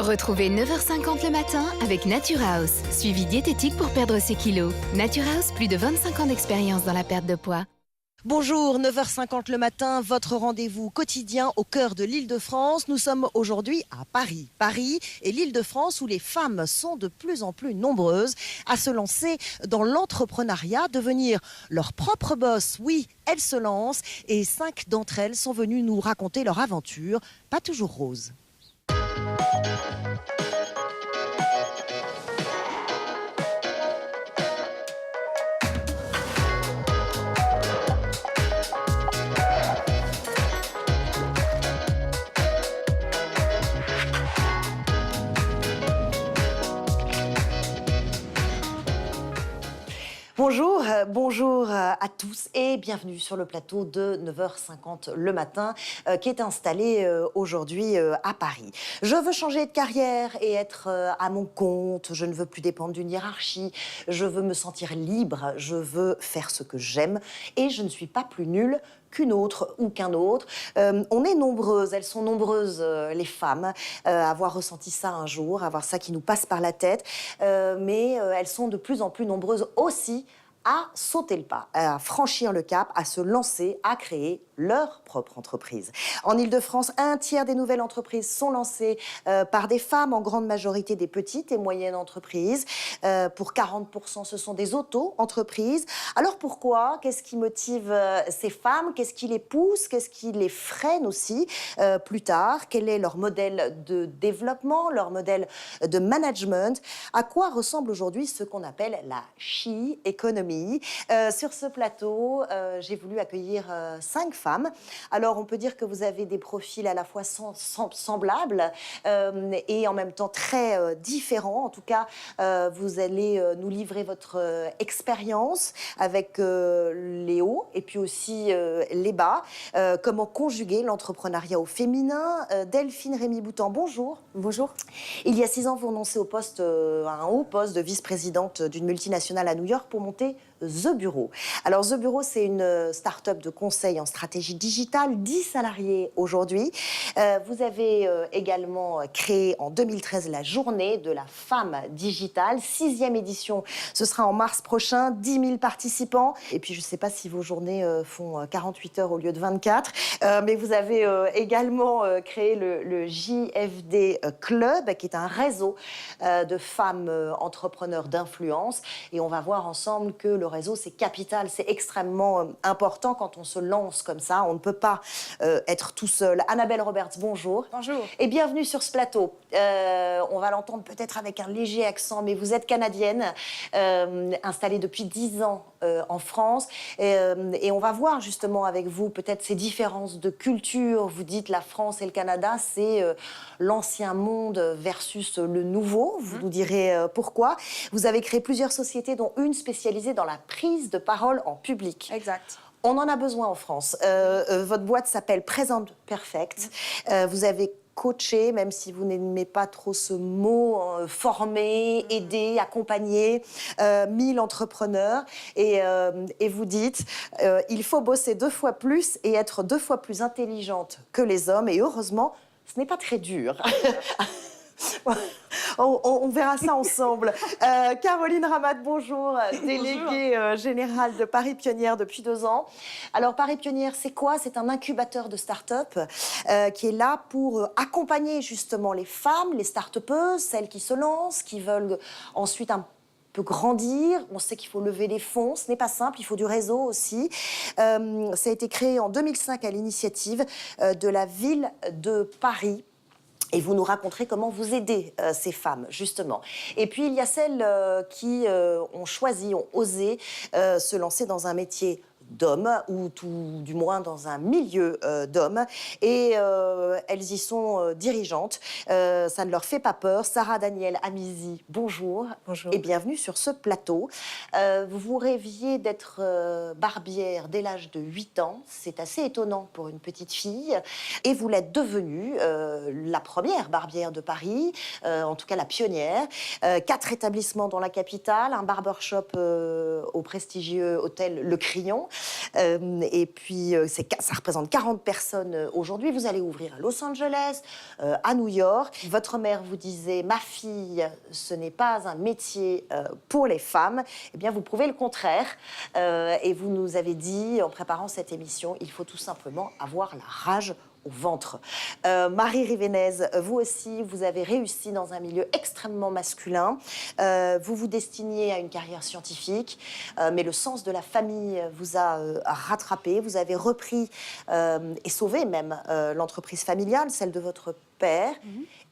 Retrouvez 9h50 le matin avec Nature House, suivi diététique pour perdre ses kilos. Nature House, plus de 25 ans d'expérience dans la perte de poids. Bonjour, 9h50 le matin, votre rendez-vous quotidien au cœur de l'Île-de-France. Nous sommes aujourd'hui à Paris. Paris est l'Île-de-France où les femmes sont de plus en plus nombreuses à se lancer dans l'entrepreneuriat, devenir leur propre boss. Oui, elles se lancent et 5 d'entre elles sont venues nous raconter leur aventure, pas toujours rose. Bonjour à tous et bienvenue sur le plateau de 9h50 le matin qui est installé aujourd'hui à Paris. Je veux changer de carrière et être à mon compte, je ne veux plus dépendre d'une hiérarchie, je veux me sentir libre, je veux faire ce que j'aime et je ne suis pas plus nulle qu'une autre ou qu'un autre. On est nombreuses, elles sont nombreuses les femmes à avoir ressenti ça un jour, à avoir ça qui nous passe par la tête, mais elles sont de plus en plus nombreuses aussi à sauter le pas, à franchir le cap, à se lancer, à créer leur propre entreprise. En Île-de-France, un tiers des nouvelles entreprises sont lancées par des femmes, en grande majorité des petites et moyennes entreprises. Pour 40%, ce sont des auto-entreprises. Alors pourquoi? Qu'est-ce qui motive ces femmes? Qu'est-ce qui les pousse? Qu'est-ce qui les freine aussi plus tard? Quel est leur modèle de développement, leur modèle de management? À quoi ressemble aujourd'hui ce qu'on appelle la she economy? Sur ce plateau, j'ai voulu accueillir 5 femmes. Alors, on peut dire que vous avez des profils à la fois semblables et en même temps très différents. En tout cas, vous allez nous livrer votre expérience avec les hauts et puis aussi les bas. Comment conjuguer l'entrepreneuriat au féminin. Delphine Rémy-Boutan, bonjour. Bonjour. Il y a 6 ans, vous renoncez au poste, à un haut poste de vice-présidente d'une multinationale à New York pour monter The Bureau. Alors, The Bureau, c'est une start-up de conseil en stratégie digitale, 10 salariés aujourd'hui. Vous avez également créé en 2013 la journée de la femme digitale, 6e édition. Ce sera en mars prochain, 10 000 participants. Et puis, je ne sais pas si vos journées font 48 heures au lieu de 24, mais vous avez également créé le JFD Club, qui est un réseau de femmes entrepreneurs d'influence. Et on va voir ensemble que le réseau, c'est capital, c'est extrêmement important quand on se lance comme ça. On ne peut pas être tout seul. Annabelle Roberts, bonjour. Bonjour. Et bienvenue sur ce plateau. On va l'entendre peut-être avec un léger accent, mais vous êtes canadienne, installée depuis 10 ans en France. Et on va voir justement avec vous peut-être ces différences de culture. Vous dites la France et le Canada, c'est l'ancien monde versus le nouveau. Vous nous direz pourquoi. Vous avez créé plusieurs sociétés, dont une spécialisée dans la prise de parole en public. Exact. On en a besoin en France. Votre boîte s'appelle Present Perfect. Vous avez coaché, même si vous n'aimez pas trop ce mot, former, aider, accompagner 1000 entrepreneurs. Et vous dites, il faut bosser 2 fois plus et être 2 fois plus intelligente que les hommes. Et heureusement, ce n'est pas très dur. On verra ça ensemble. Caroline Ramat, bonjour, déléguée générale de Paris Pionnière depuis 2 ans. Alors, Paris Pionnière, c'est quoi? C'est un incubateur de start-up qui est là pour accompagner justement les femmes, les start-upeuses, celles qui se lancent, qui veulent ensuite un peu grandir. On sait qu'il faut lever les fonds, ce n'est pas simple, il faut du réseau aussi. Ça a été créé en 2005 à l'initiative de la ville de Paris. Et vous nous raconterez comment vous aidez ces femmes, justement. Et puis, il y a celles qui ont choisi, ont osé se lancer dans un métier d'hommes, ou tout du moins dans un milieu d'hommes. Et elles y sont dirigeantes. Ça ne leur fait pas peur. Sarah Daniel Amizi, bonjour. Bonjour. Et bienvenue sur ce plateau. Vous rêviez d'être barbière dès l'âge de 8 ans. C'est assez étonnant pour une petite fille. Et vous l'êtes devenue. la première barbière de Paris, en tout cas la pionnière. 4 établissements dans la capitale, un barbershop au prestigieux hôtel Le Crillon. Et puis, ça représente 40 personnes aujourd'hui. Vous allez ouvrir à Los Angeles, à New York. Votre mère vous disait, ma fille, ce n'est pas un métier pour les femmes. Eh bien, vous prouvez le contraire. Et vous nous avez dit, en préparant cette émission, il faut tout simplement avoir la rage au ventre. Marie Rivénez, vous aussi, vous avez réussi dans un milieu extrêmement masculin. Vous vous destiniez à une carrière scientifique, mais le sens de la famille vous a rattrapé. Vous avez repris et sauvé même l'entreprise familiale, celle de votre père.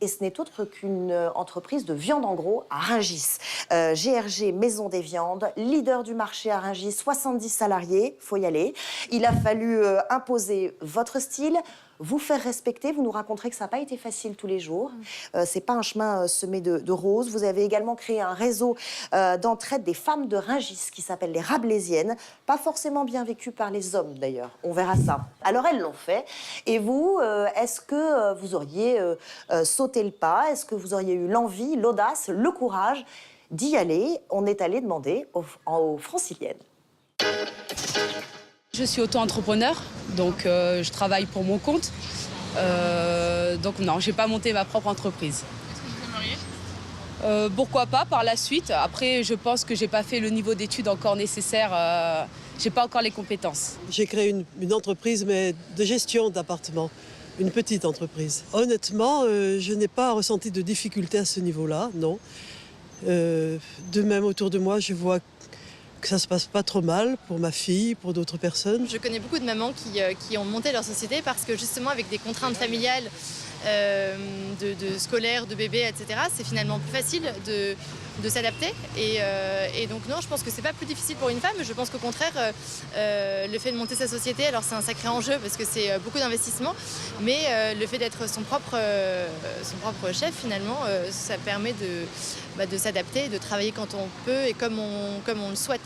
Et ce n'est autre qu'une entreprise de viande en gros à Rungis. GRG Maison des Viandes, leader du marché à Rungis, 70 salariés, faut y aller. Il a fallu imposer votre style, vous faire respecter. Vous nous raconterez que ça n'a pas été facile tous les jours. C'est pas un chemin semé de roses. Vous avez également créé un réseau d'entraide des femmes de Rungis qui s'appelle les Rabelaisiennes. Pas forcément bien vécu par les hommes d'ailleurs. On verra ça. Alors elles l'ont fait. Et vous, est-ce que vous auriez sauté le pas? Est-ce que vous auriez eu l'envie, l'audace, le courage d'y aller? On est allé demander aux Franciliennes. Je suis auto-entrepreneur, donc je travaille pour mon compte. Donc non, je n'ai pas monté ma propre entreprise. Est-ce que vous aimeriez? Pourquoi pas par la suite. Après, je pense que je n'ai pas fait le niveau d'études encore nécessaire. Je n'ai pas encore les compétences. J'ai créé une entreprise mais de gestion d'appartements, une petite entreprise. Honnêtement, je n'ai pas ressenti de difficultés à ce niveau-là, non. De même, autour de moi, je vois que ça se passe pas trop mal pour ma fille, pour d'autres personnes. Je connais beaucoup de mamans qui ont monté leur société parce que justement avec des contraintes familiales, de scolaire, de bébé, etc., c'est finalement plus facile de s'adapter. Et donc non, je pense que c'est pas plus difficile pour une femme. Je pense qu'au contraire, le fait de monter sa société, alors c'est un sacré enjeu parce que c'est beaucoup d'investissement, mais le fait d'être son propre chef, finalement, ça permet de s'adapter, de travailler quand on peut et comme on le souhaite.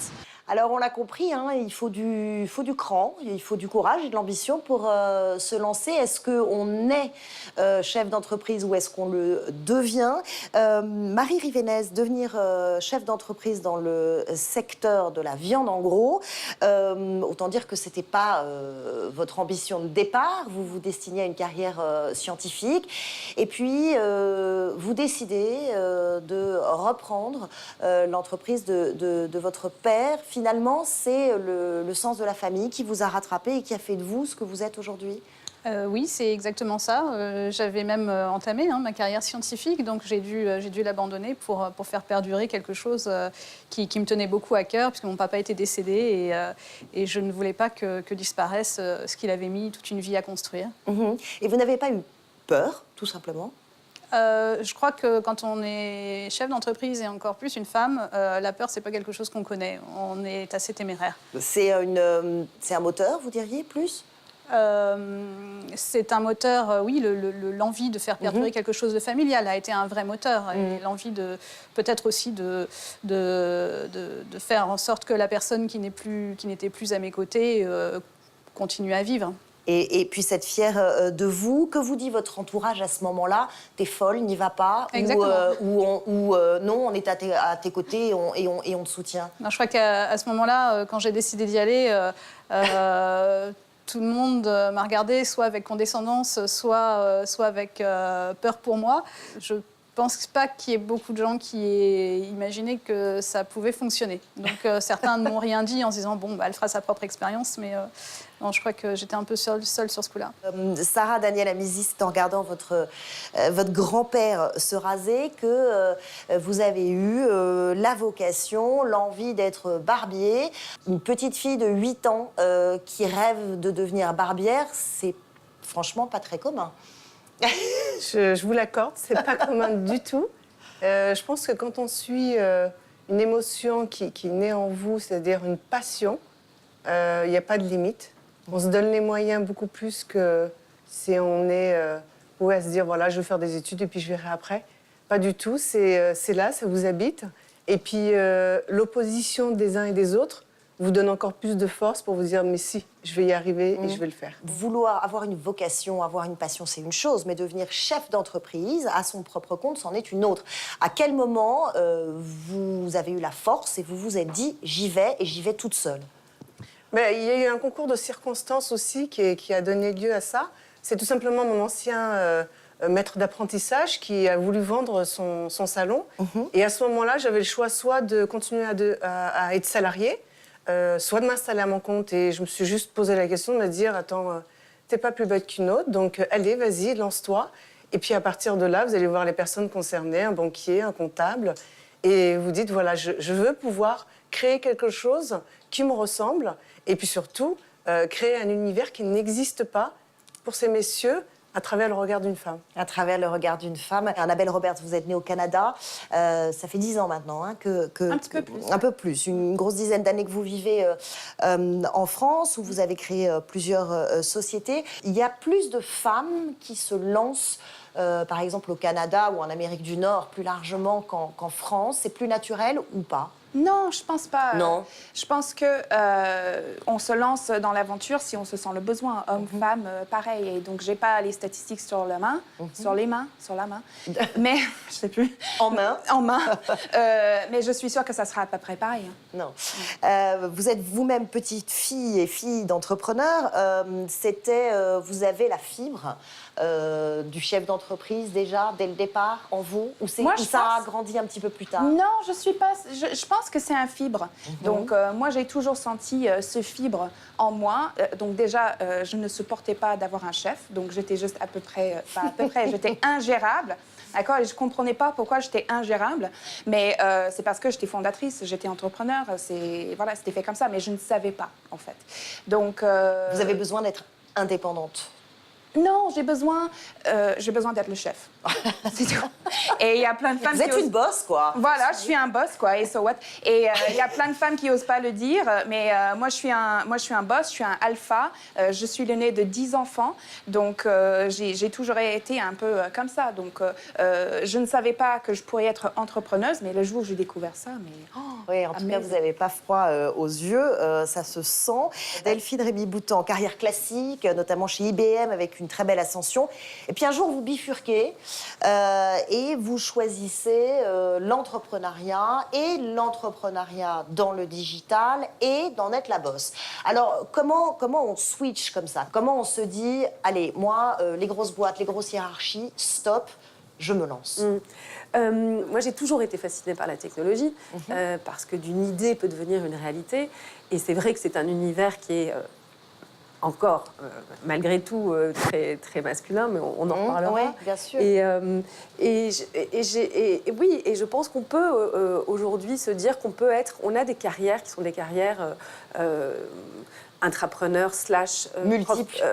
Alors, on l'a compris, hein, il faut du cran, il faut du courage et de l'ambition pour se lancer. Est-ce qu'on est chef d'entreprise ou est-ce qu'on le devient? Marie Rivénez, devenir chef d'entreprise dans le secteur de la viande en gros, autant dire que ce n'était pas votre ambition de départ. Vous vous destiniez à une carrière scientifique. Et puis, vous décidez de reprendre l'entreprise de votre père. Finalement, c'est le sens de la famille qui vous a rattrapé et qui a fait de vous ce que vous êtes aujourd'hui? Oui, c'est exactement ça. J'avais même entamé ma carrière scientifique, donc j'ai dû l'abandonner pour faire perdurer quelque chose qui me tenait beaucoup à cœur, puisque mon papa était décédé et je ne voulais pas que disparaisse ce qu'il avait mis toute une vie à construire. Et vous n'avez pas eu peur, tout simplement? Je crois que quand on est chef d'entreprise et encore plus une femme, la peur, c'est pas quelque chose qu'on connaît. On est assez téméraire. C'est un moteur, vous diriez, plus? C'est un moteur, oui, l'envie de faire perdurer quelque chose de familial a été un vrai moteur. Et l'envie peut-être aussi de faire en sorte que la personne qui n'était plus à mes côtés continue à vivre. Et puis cette fière de vous, que vous dit votre entourage à ce moment-là? T'es folle, n'y va pas? Ou non, on est à tes côtés et on te soutient? Non, je crois qu'à ce moment-là, quand j'ai décidé d'y aller, tout le monde m'a regardée soit avec condescendance, soit avec peur pour moi. Je pense pas qu'il y ait beaucoup de gens qui aient imaginé que ça pouvait fonctionner. Donc certains ne m'ont rien dit en se disant bon, elle fera sa propre expérience, mais non, je crois que j'étais un peu seule sur ce coup-là. Sarah Daniel Amizi, c'est en regardant votre grand-père se raser que vous avez eu la vocation, l'envie d'être barbier. Une petite fille de 8 ans qui rêve de devenir barbière, c'est franchement pas très commun. Je vous l'accorde, c'est pas commun du tout. Je pense que quand on suit une émotion qui naît en vous, c'est-à-dire une passion, il n'y a pas de limite. On se donne les moyens beaucoup plus que si on est à se dire voilà, je veux faire des études et puis je verrai après. Pas du tout, c'est là, ça vous habite. Et puis l'opposition des uns et des autres vous donne encore plus de force pour vous dire, mais si, je vais y arriver et je vais le faire. Vouloir avoir une vocation, avoir une passion, c'est une chose, mais devenir chef d'entreprise à son propre compte, c'en est une autre. À quel moment vous avez eu la force et vous vous êtes dit, j'y vais et j'y vais toute seule? Mais il y a eu un concours de circonstances aussi qui a donné lieu à ça. C'est tout simplement mon ancien maître d'apprentissage qui a voulu vendre son salon. Et à ce moment-là, j'avais le choix soit de continuer à être salariée, soit de m'installer à mon compte. Et je me suis juste posé la question de me dire, attends, t'es pas plus bête qu'une autre, donc allez, vas-y, lance-toi. Et puis à partir de là, vous allez voir les personnes concernées, un banquier, un comptable, et vous dites, voilà, je veux pouvoir créer quelque chose qui me ressemble, et puis surtout, créer un univers qui n'existe pas pour ces messieurs, à travers le regard d'une femme. À travers le regard d'une femme. Annabelle Roberts, vous êtes née au Canada. Ça fait 10 ans maintenant Un petit peu plus. Un peu plus. Une grosse dizaine d'années que vous vivez en France, où vous avez créé plusieurs sociétés. Il y a plus de femmes qui se lancent, par exemple au Canada ou en Amérique du Nord, plus largement qu'en France. C'est plus naturel ou pas? Non, je pense pas. Non. Je pense que on se lance dans l'aventure si on se sent le besoin. Homme, femme, pareil. Et donc j'ai pas les statistiques sur la main, sur la main. Mais je sais plus. En main. En main. Mais je suis sûre que ça sera à peu près pareil. Non. Vous êtes vous-même petite fille et fille d'entrepreneur. Vous avez la fibre du chef d'entreprise déjà dès le départ en vous, ou ça a grandi un petit peu plus tard? Non, je suis pas. Je pense que c'est un fibre. Donc moi j'ai toujours senti ce fibre en moi. Donc déjà je ne supportais pas d'avoir un chef. Donc j'étais juste j'étais ingérable. D'accord, et je comprenais pas pourquoi j'étais ingérable, mais c'est parce que j'étais fondatrice, j'étais entrepreneur, c'était fait comme ça, mais je ne savais pas en fait. Donc vous avez besoin d'être indépendante? Non, j'ai besoin d'être le chef. C'est tout. Et il y a plein de femmes Vous êtes une boss, quoi. Voilà, je suis un boss, quoi. Et so what? Et il y a plein de femmes qui osent pas le dire, mais moi je suis un boss, je suis un alpha. Je suis l'aînée de 10 enfants, donc j'ai toujours été un peu comme ça. Donc je ne savais pas que je pourrais être entrepreneuse, mais le jour où j'ai découvert ça, mais oui, en tout cas, vous n'avez pas froid aux yeux, ça se sent. Delphine Rémy-Boutan, carrière classique, notamment chez IBM, avec une très belle ascension. Et puis un jour, vous bifurquez et vous choisissez l'entrepreneuriat dans le digital et d'en être la boss. Alors, comment on switch comme ça? Comment on se dit, allez, moi, les grosses boîtes, les grosses hiérarchies, stop, je me lance. Moi, j'ai toujours été fascinée par la technologie, parce que d'une idée peut devenir une réalité. Et c'est vrai que c'est un univers qui est encore, malgré tout, très, très masculin, mais on en reparlera. Oui, bien sûr. Et je pense qu'on peut aujourd'hui se dire on a des carrières qui sont des carrières intrapreneur / multiple,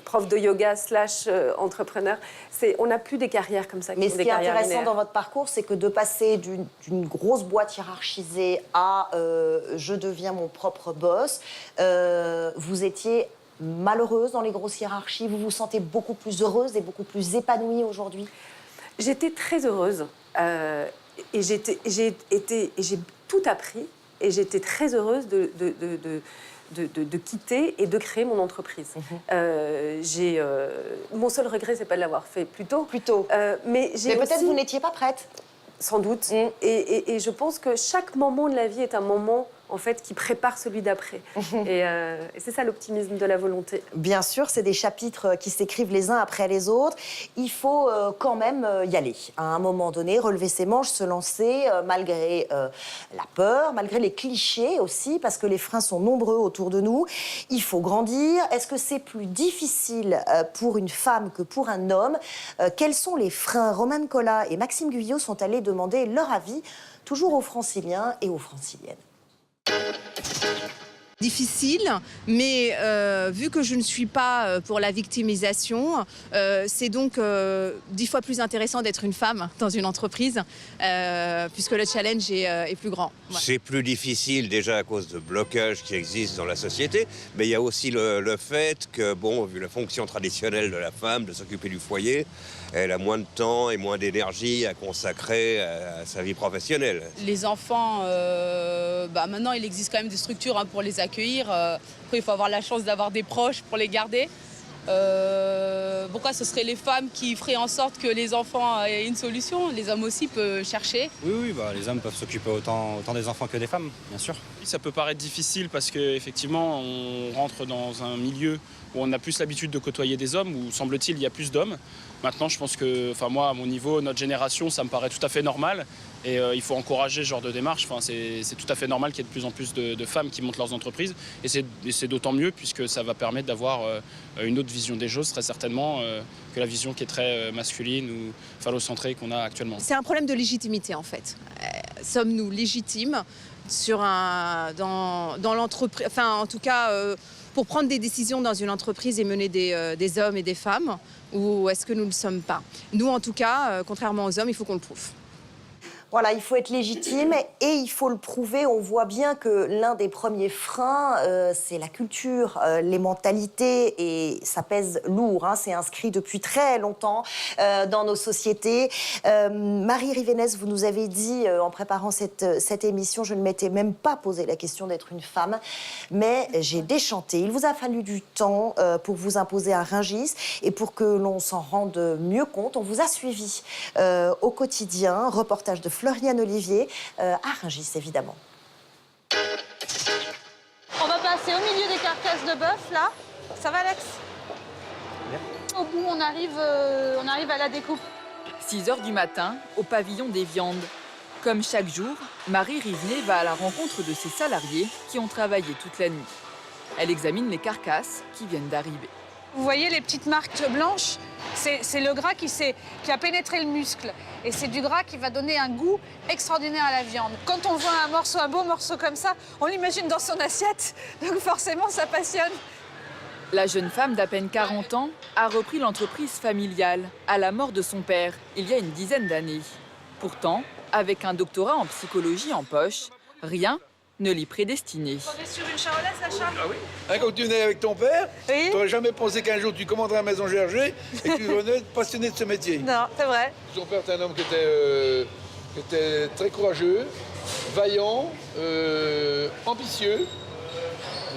prof de yoga / entrepreneur. On n'a plus des carrières comme ça. Mais ce qui est intéressant dans votre parcours, c'est que de passer d'une grosse boîte hiérarchisée à je deviens mon propre boss, vous étiez malheureuse dans les grosses hiérarchies, vous vous sentez beaucoup plus heureuse et beaucoup plus épanouie aujourd'hui? J'étais très heureuse et j'ai tout appris et j'étais très heureuse de quitter et de créer mon entreprise. Mon seul regret, c'est pas de l'avoir fait plus tôt. Mais peut-être vous n'étiez pas prête. Sans doute. Et je pense que chaque moment de la vie est un moment, en fait, qui prépare celui d'après. Et c'est ça l'optimisme de la volonté. Bien sûr, c'est des chapitres qui s'écrivent les uns après les autres. Il faut quand même y aller. À un moment donné, relever ses manches, se lancer, malgré la peur, malgré les clichés aussi, parce que les freins sont nombreux autour de nous. Il faut grandir. Est-ce que c'est plus difficile pour une femme que pour un homme? Quels sont les freins? Romane Colas et Maxime Guyot sont allés demander leur avis, toujours aux Franciliens et aux Franciliennes. Difficile, mais vu que je ne suis pas pour la victimisation, c'est donc 10 fois plus intéressant d'être une femme dans une entreprise, puisque le challenge est plus grand. Ouais. C'est plus difficile déjà à cause de blocages qui existent dans la société, mais il y a aussi le fait que, bon, vu la fonction traditionnelle de la femme, de s'occuper du foyer, elle a moins de temps et moins d'énergie à consacrer à sa vie professionnelle. Les enfants, maintenant, il existe quand même des structures pour les accueillir. Après, il faut avoir la chance d'avoir des proches pour les garder. Pourquoi ce seraient les femmes qui feraient en sorte que les enfants aient une solution? Les hommes aussi peuvent chercher. Oui, les hommes peuvent s'occuper autant des enfants que des femmes, bien sûr. Ça peut paraître difficile parce qu'effectivement, on rentre dans un milieu où on a plus l'habitude de côtoyer des hommes, où semble-t-il, il y a plus d'hommes. Maintenant, je pense que, moi, à mon niveau, notre génération, ça me paraît tout à fait normal. Et il faut encourager ce genre de démarche. C'est tout à fait normal qu'il y ait de plus en plus de femmes qui montent leurs entreprises. Et c'est d'autant mieux puisque ça va permettre d'avoir une autre vision des choses, très certainement, que la vision qui est très masculine ou phallocentrée qu'on a actuellement. C'est un problème de légitimité, en fait. Sommes-nous légitimes dans l'entreprise, en tout cas, pour prendre des décisions dans une entreprise et mener des hommes et des femmes, ou est-ce que nous ne le sommes pas? Nous, en tout cas, contrairement aux hommes, il faut qu'on le prouve. Voilà, il faut être légitime et il faut le prouver. On voit bien que l'un des premiers freins, c'est la culture, les mentalités, et ça pèse lourd. C'est inscrit depuis très longtemps dans nos sociétés. Marie Rivénès, vous nous avez dit, en préparant cette émission, je ne m'étais même pas posé la question d'être une femme, mais j'ai déchanté. Il vous a fallu du temps pour vous imposer à Rungis, et pour que l'on s'en rende mieux compte, on vous a suivi au quotidien. Reportage de Floriane Olivier, à Rungis, évidemment. On va passer au milieu des carcasses de bœuf, là. Ça va, Alex? Au bout, on arrive à la découpe. 6h du matin, au pavillon des viandes. Comme chaque jour, Marie Rivenet va à la rencontre de ses salariés qui ont travaillé toute la nuit. Elle examine les carcasses qui viennent d'arriver. Vous voyez les petites marques blanches? C'est le gras qui a pénétré le muscle. Et c'est du gras qui va donner un goût extraordinaire à la viande. Quand on voit un beau morceau comme ça, on l'imagine dans son assiette. Donc forcément, ça passionne. La jeune femme d'à peine 40 ans a repris l'entreprise familiale à la mort de son père, il y a une dizaine d'années. Pourtant, avec un doctorat en psychologie en poche, rien ne l'y prédestinait. On est sur une charolaise, Sacha? Ah oui. Quand tu venais avec ton père, oui. Tu n'aurais jamais pensé qu'un jour tu commanderais à la maison Gerger et que tu venais passionné de ce métier. Non, c'est vrai. Ton père était un homme qui était très courageux, vaillant, ambitieux.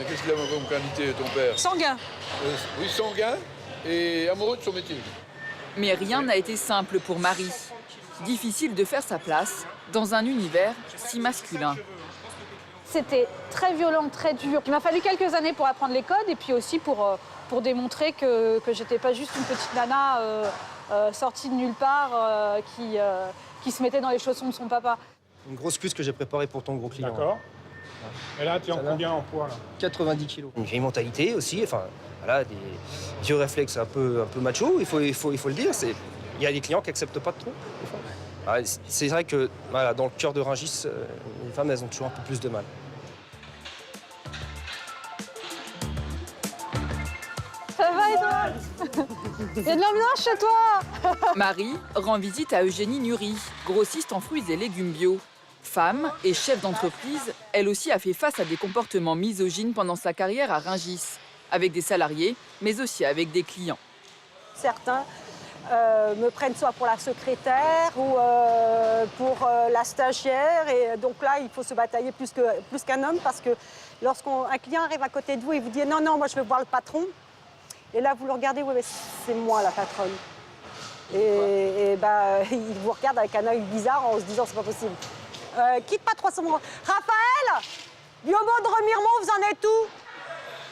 Qu'est-ce qu'il a comme qualité, ton père? Sanguin. Oui, sanguin et amoureux de son métier. Mais rien n'a été simple pour Marie. Difficile de faire sa place dans un univers si masculin. C'était très violent, très dur. Il m'a fallu quelques années pour apprendre les codes et puis aussi pour démontrer que j'étais pas juste une petite nana sortie de nulle part qui se mettait dans les chaussons de son papa. Une grosse cuisse que j'ai préparée pour ton gros client. D'accord. Et là, tu es en combien en poids là? 90 kilos. Une vieille mentalité aussi, des vieux réflexes un peu macho, il faut le dire. Il y a des clients qui n'acceptent pas de trop. C'est vrai que dans le cœur de Rungis, les femmes, elles ont toujours un peu plus de mal. Ça va, Edouard? Il y a de l'ambiance chez toi. Marie rend visite à Eugénie Nury, grossiste en fruits et légumes bio. Femme et chef d'entreprise, elle aussi a fait face à des comportements misogynes pendant sa carrière à Rungis, avec des salariés, mais aussi avec des clients. Certains me prennent soit pour la secrétaire ou pour la stagiaire. Et donc là, il faut se batailler plus qu'un homme parce que lorsqu'un client arrive à côté de vous et vous dit « Non, moi je veux voir le patron », et là vous le regardez « Oui, mais c'est moi la patronne ». Et il vous regarde avec un œil bizarre en se disant « C'est pas possible ». Quitte pas 300 euros. Raphaël, Biobo de Remiremont, vous en êtes où?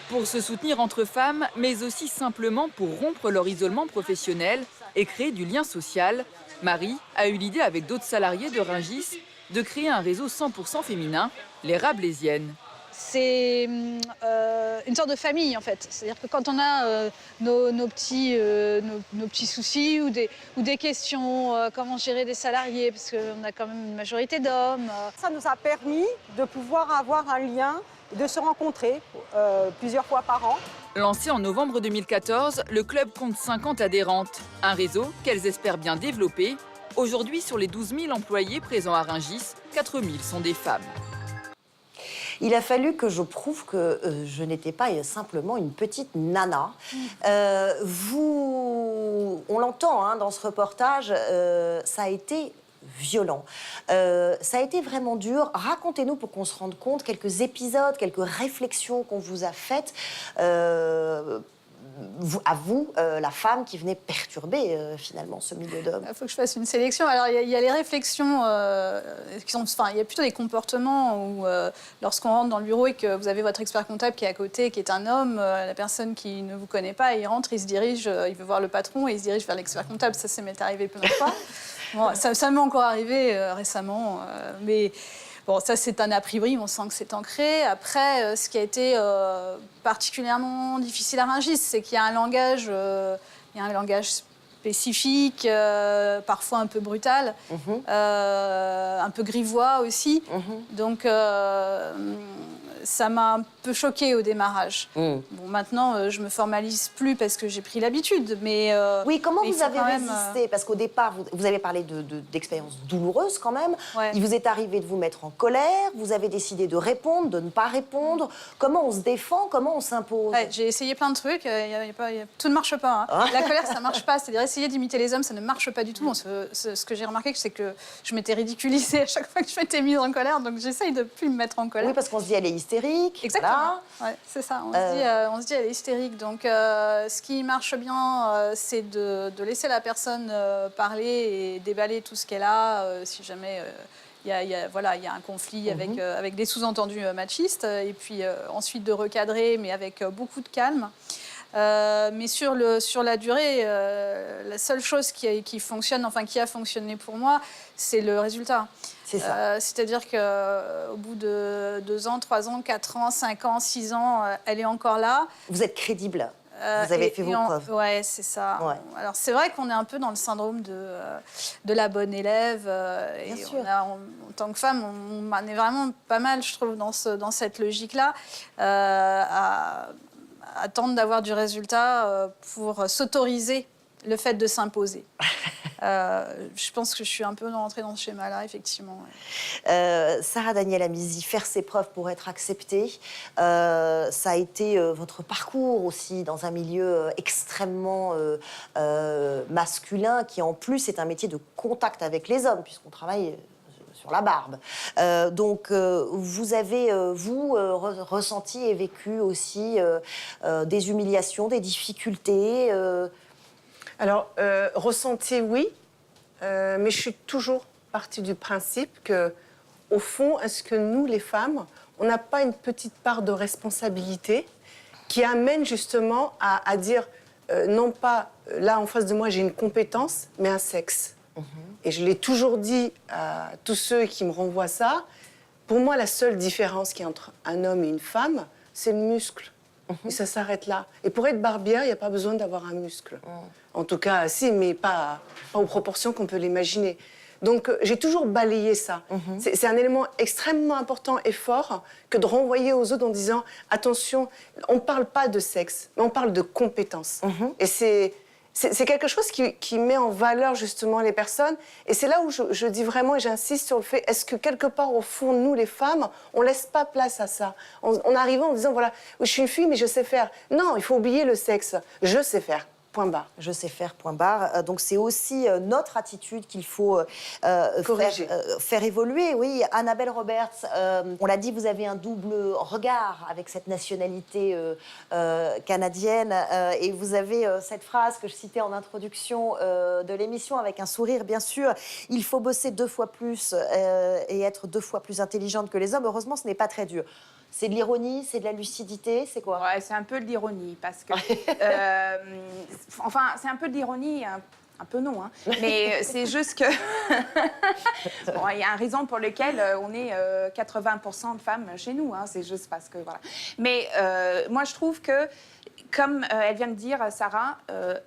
Pour se soutenir entre femmes, mais aussi simplement pour rompre leur isolement professionnel et créer du lien social, Marie a eu l'idée avec d'autres salariés de Rungis de créer un réseau 100% féminin, les Rabelaisiennes. C'est une sorte de famille, en fait. C'est-à-dire que quand on a nos petits soucis ou des questions, comment gérer des salariés, parce qu'on a quand même une majorité d'hommes. Ça nous a permis de pouvoir avoir un lien et de se rencontrer plusieurs fois par an. Lancé en novembre 2014, le club compte 50 adhérentes. Un réseau qu'elles espèrent bien développer. Aujourd'hui, sur les 12 000 employés présents à Rungis, 4 000 sont des femmes. Il a fallu que je prouve que je n'étais pas simplement une petite nana. On l'entend hein, dans ce reportage, ça a été violent. Ça a été vraiment dur. Racontez-nous pour qu'on se rende compte quelques épisodes, quelques réflexions qu'on vous a faites. À vous, la femme qui venait perturber finalement ce milieu d'hommes. Il faut que je fasse une sélection. Alors il y a les réflexions qui sont, enfin il y a plutôt des comportements où lorsqu'on rentre dans le bureau et que vous avez votre expert comptable qui est à côté, qui est un homme, la personne qui ne vous connaît pas, il rentre, il se dirige, il veut voir le patron et il se dirige vers l'expert comptable. Ça m'est arrivé plein de fois. Bon, ça m'est encore arrivé récemment, mais. Bon, ça, c'est un a priori, on sent que c'est ancré. Après, ce qui a été particulièrement difficile à Rungis, c'est qu'il y a un langage, spécifique, parfois un peu brutal, un peu grivois aussi. Donc, ça m'a un peu choquée au démarrage. Bon, maintenant, je me formalise plus parce que j'ai pris l'habitude, mais... oui, comment mais vous avez résisté? Parce qu'au départ, vous avez parlé d'expériences douloureuses quand même. Ouais. Il vous est arrivé de vous mettre en colère, vous avez décidé de répondre, de ne pas répondre. Comment on se défend? Comment on s'impose? Ouais, j'ai essayé plein de trucs, tout ne marche pas. Hein. La colère, ça ne marche pas. C'est-à-dire essayer d'imiter les hommes, ça ne marche pas du tout. Ce que j'ai remarqué, c'est que je m'étais ridiculisée à chaque fois que je m'étais mise en colère, donc j'essaye de ne plus me mettre en colère. Oui, parce qu'on se dit, elle est hystérique. Exactement. Voilà. Ouais, c'est ça. On se dit, elle est hystérique. Donc, ce qui marche bien, c'est de laisser la personne parler et déballer tout ce qu'elle a, si jamais il y a un conflit avec des sous-entendus machistes. Et puis ensuite de recadrer, mais avec beaucoup de calme. Mais sur la durée, la seule chose qui fonctionne, enfin qui a fonctionné pour moi, c'est le résultat. C'est ça. C'est-à-dire qu'au bout de 2 ans, 3 ans, 4 ans, 5 ans, 6 ans, elle est encore là. Vous êtes crédible. Vous avez fait vos preuves. Oui, c'est ça. Ouais. Alors, c'est vrai qu'on est un peu dans le syndrome de la bonne élève. Bien sûr. En tant que femme, on est vraiment pas mal, je trouve, dans cette logique-là, à attendre d'avoir du résultat pour s'autoriser le fait de s'imposer. Je pense que je suis un peu rentrée dans ce schéma-là, effectivement. Ouais. Sarah Daniel Amizi, faire ses preuves pour être acceptée, ça a été votre parcours aussi dans un milieu extrêmement masculin, qui en plus est un métier de contact avec les hommes, puisqu'on travaille sur la barbe. Donc, vous avez, ressenti et vécu aussi des humiliations, des difficultés Alors, ressenti, oui, mais je suis toujours partie du principe que, au fond, est-ce que nous, les femmes, on n'a pas une petite part de responsabilité qui amène justement à dire, non pas, là, en face de moi, j'ai une compétence, mais un sexe. Et je l'ai toujours dit à tous ceux qui me renvoient ça, pour moi, la seule différence qu'il y a entre un homme et une femme, c'est le muscle. Et ça s'arrête là. Et pour être barbière, il n'y a pas besoin d'avoir un muscle. En tout cas, si, mais pas aux proportions qu'on peut l'imaginer. Donc, j'ai toujours balayé ça. C'est un élément extrêmement important et fort que de renvoyer aux autres en disant « Attention, on ne parle pas de sexe, mais on parle de compétences. Et c'est quelque chose qui met en valeur justement les personnes. Et c'est là où je dis vraiment, et j'insiste sur le fait, est-ce que quelque part, au fond, nous, les femmes, on ne laisse pas place à ça? On arrive en disant, voilà, je suis une fille, mais je sais faire. Non, il faut oublier le sexe. Je sais faire. Point barre. Je sais faire, point barre. Donc c'est aussi notre attitude qu'il faut faire évoluer. Oui, Annabelle Roberts, on l'a dit, vous avez un double regard avec cette nationalité canadienne. Et vous avez cette phrase que je citais en introduction de l'émission, avec un sourire, bien sûr. Il faut bosser 2 fois plus et être 2 fois plus intelligente que les hommes. Heureusement, ce n'est pas très dur. C'est de l'ironie, c'est de la lucidité, c'est quoi? Ouais, c'est un peu de l'ironie, parce que... enfin, c'est un peu de l'ironie, un peu non, hein, mais c'est juste que... bon, il y a une raison pour laquelle on est 80% de femmes chez nous, hein, c'est juste parce que... Voilà. Mais moi, je trouve que, comme elle vient de dire, Sarah,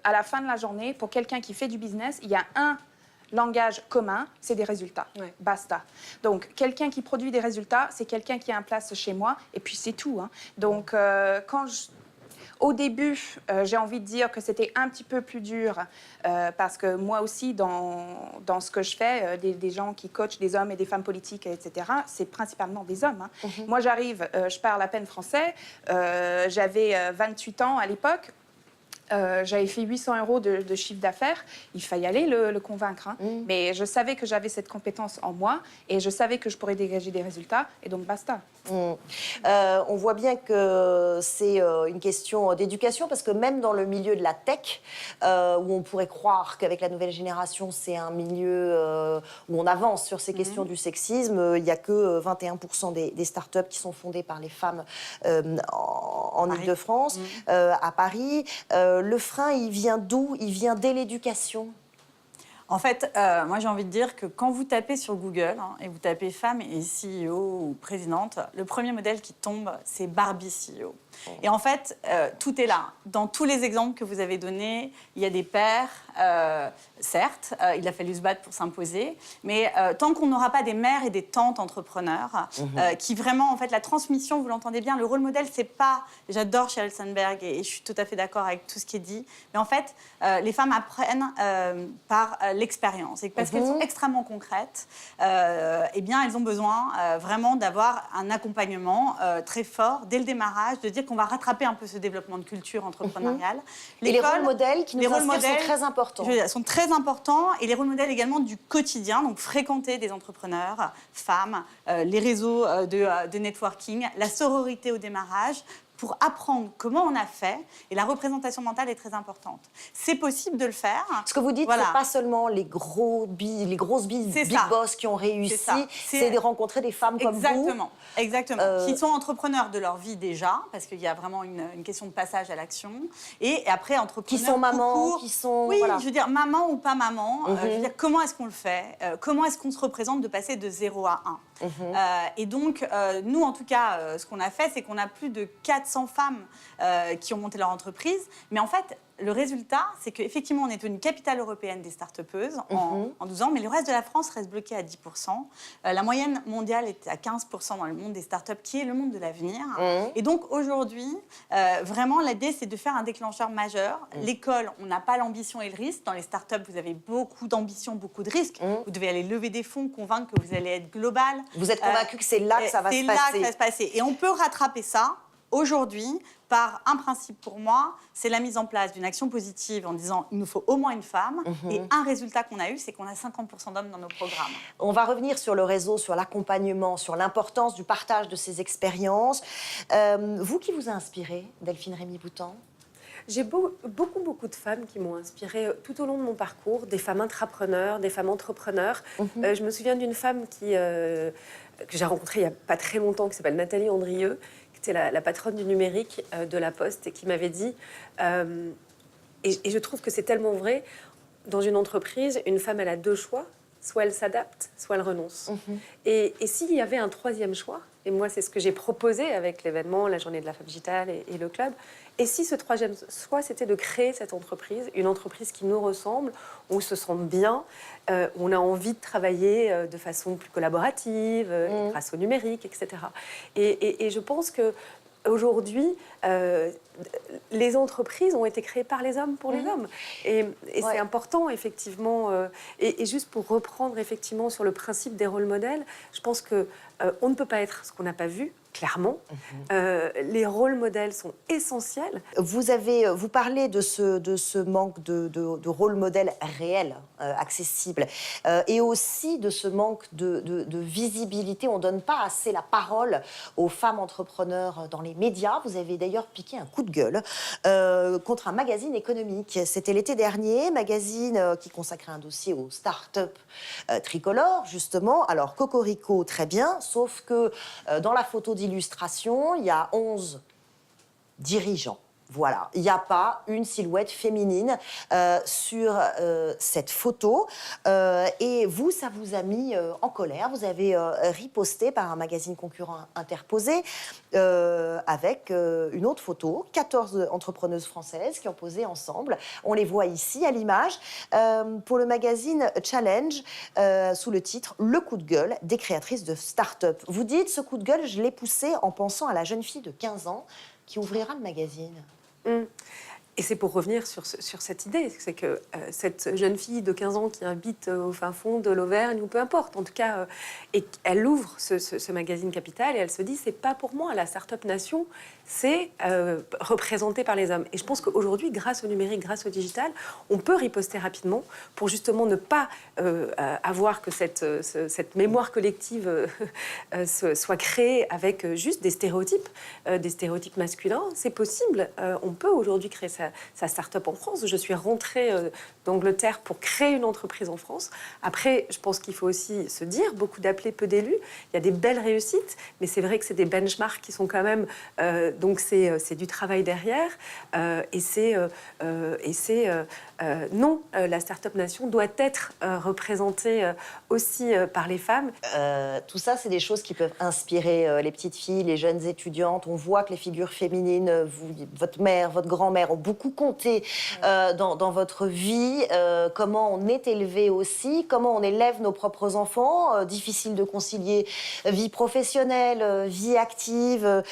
à la fin de la journée, pour quelqu'un qui fait du business, il y a langage commun, c'est des résultats. Basta. Donc, quelqu'un qui produit des résultats, c'est quelqu'un qui a un place chez moi, et puis c'est tout. Hein. Donc, au début, j'ai envie de dire que c'était un petit peu plus dur parce que moi aussi, dans ce que je fais, des gens qui coachent des hommes et des femmes politiques, etc., c'est principalement des hommes. Hein. Moi, j'arrive, je parle à peine français, j'avais 28 ans à l'époque. J'avais fait 800 € de chiffre d'affaires. Il fallait aller le convaincre. Hein. Mais je savais que j'avais cette compétence en moi et je savais que je pourrais dégager des résultats. Et donc, basta. On voit bien que c'est une question d'éducation parce que même dans le milieu de la tech, où on pourrait croire qu'avec la nouvelle génération, c'est un milieu où on avance sur ces questions du sexisme, il n'y a que 21% des startups qui sont fondées par les femmes en Ile-de-France, à Paris. Le frein, il vient d'où? Il vient dès l'éducation. En fait, moi j'ai envie de dire que quand vous tapez sur Google et vous tapez femme et CEO ou présidente, le premier modèle qui tombe, c'est Barbie CEO. Et en fait, tout est là. Dans tous les exemples que vous avez donnés, il y a des pères, certes, il a fallu se battre pour s'imposer, mais tant qu'on n'aura pas des mères et des tantes entrepreneurs, qui vraiment, en fait, la transmission, vous l'entendez bien, le rôle modèle, c'est pas... J'adore Sheryl Sandberg et je suis tout à fait d'accord avec tout ce qui est dit, mais en fait, les femmes apprennent par l'expérience. Et parce qu'elles sont extrêmement concrètes, eh bien, elles ont besoin vraiment d'avoir un accompagnement très fort dès le démarrage, de dire qu'on va rattraper un peu ce développement de culture entrepreneuriale. Et les rôles modèles qui nous inspirent sont très importants. Sont très importants et les rôles modèles également du quotidien, donc fréquenter des entrepreneurs, femmes, les réseaux de networking, la sororité au démarrage, pour apprendre comment on a fait, et la représentation mentale est très importante. C'est possible de le faire. Ce que vous dites, c'est pas seulement les grosses big boss qui ont réussi, c'est de rencontrer des femmes comme vous. Exactement, qui sont entrepreneurs de leur vie déjà, parce qu'il y a vraiment une question de passage à l'action, et après entrepreneurs qui sont mamans, qui sont... Oui, je veux dire, maman ou pas maman, je veux dire, comment est-ce qu'on le fait, comment est-ce qu'on se représente de passer de 0 à 1. Et donc, nous, en tout cas, ce qu'on a fait, c'est qu'on a plus de 400 femmes qui ont monté leur entreprise. Mais en fait, le résultat, c'est qu'effectivement, on est une capitale européenne des start-upeuses en 12 ans, mais le reste de la France reste bloqué à 10%. La moyenne mondiale est à 15% dans le monde des start-up, qui est le monde de l'avenir. Et donc, aujourd'hui, vraiment, l'idée, c'est de faire un déclencheur majeur. L'école, on n'a pas l'ambition et le risque. Dans les start-up, vous avez beaucoup d'ambition, beaucoup de risques. Vous devez aller lever des fonds, convaincre que vous allez être global. Vous êtes convaincu que c'est là que ça va se passer. C'est là que ça va se passer. Et on peut rattraper ça aujourd'hui par un principe pour moi, c'est la mise en place d'une action positive en disant il nous faut au moins une femme. Et un résultat qu'on a eu, c'est qu'on a 50% d'hommes dans nos programmes. On va revenir sur le réseau, sur l'accompagnement, sur l'importance du partage de ces expériences. Vous, qui vous a inspiré, Delphine Rémy-Boutan? J'ai beaucoup de femmes qui m'ont inspirée tout au long de mon parcours, des femmes intrapreneurs, des femmes entrepreneurs. Je me souviens d'une femme que j'ai rencontrée il n'y a pas très longtemps, qui s'appelle Nathalie Andrieux, qui était la patronne du numérique de La Poste, et qui m'avait dit, et je trouve que c'est tellement vrai, dans une entreprise, une femme, elle a deux choix, soit elle s'adapte, soit elle renonce. Et s'il y avait un troisième choix, et moi c'est ce que j'ai proposé avec l'événement, la journée de la femme digitale et le club, et si ce troisième choix c'était de créer cette entreprise, une entreprise qui nous ressemble, où on se sent bien, où on a envie de travailler de façon plus collaborative, grâce au numérique, etc. Et je pense que aujourd'hui, les entreprises ont été créées par les hommes pour les hommes. Et c'est important, effectivement. Et juste pour reprendre, effectivement, sur le principe des rôles modèles, je pense qu'on ne peut pas être ce qu'on n'a pas vu, clairement. Les rôles modèles sont essentiels. Vous parlez de ce manque de rôle modèle réel, accessible, et aussi de ce manque de visibilité. On ne donne pas assez la parole aux femmes entrepreneurs dans les médias. Vous avez d'ailleurs piqué un coup de gueule contre un magazine économique. C'était l'été dernier, magazine qui consacrait un dossier aux start-up tricolores, justement. Alors, Cocorico, très bien, sauf que dans la photo d'illustration, il y a 11 dirigeants Voilà, il n'y a pas une silhouette féminine sur cette photo. Et vous, ça vous a mis en colère. Vous avez riposté par un magazine concurrent interposé avec une autre photo, 14 entrepreneuses françaises qui ont posé ensemble. On les voit ici à l'image pour le magazine Challenge sous le titre « Le coup de gueule des créatrices de start-up ». Vous dites, ce coup de gueule, je l'ai poussé en pensant à la jeune fille de 15 ans qui ouvrira le magazine. Et c'est pour revenir sur cette idée, c'est que cette jeune fille de 15 ans qui habite au fin fond de l'Auvergne, ou peu importe, en tout cas, et elle ouvre ce magazine Capital et elle se dit, c'est pas pour moi, la Startup Nation, c'est représenté par les hommes. Et je pense qu'aujourd'hui, grâce au numérique, grâce au digital, on peut riposter rapidement pour justement ne pas avoir que cette mémoire collective soit créée avec juste des stéréotypes masculins. C'est possible, on peut aujourd'hui créer sa start-up en France. Je suis rentrée d'Angleterre pour créer une entreprise en France. Après, je pense qu'il faut aussi se dire, beaucoup d'appelés, peu d'élus. Il y a des belles réussites, mais c'est vrai que c'est des benchmarks qui sont quand même... donc c'est du travail derrière. Non, la Startup Nation doit être représentée aussi par les femmes. Tout ça, c'est des choses qui peuvent inspirer les petites filles, les jeunes étudiantes. On voit que les figures féminines, votre mère, votre grand-mère, ont beaucoup compté dans votre vie. Comment on est élevé aussi, comment on élève nos propres enfants. Difficile de concilier vie professionnelle, vie active.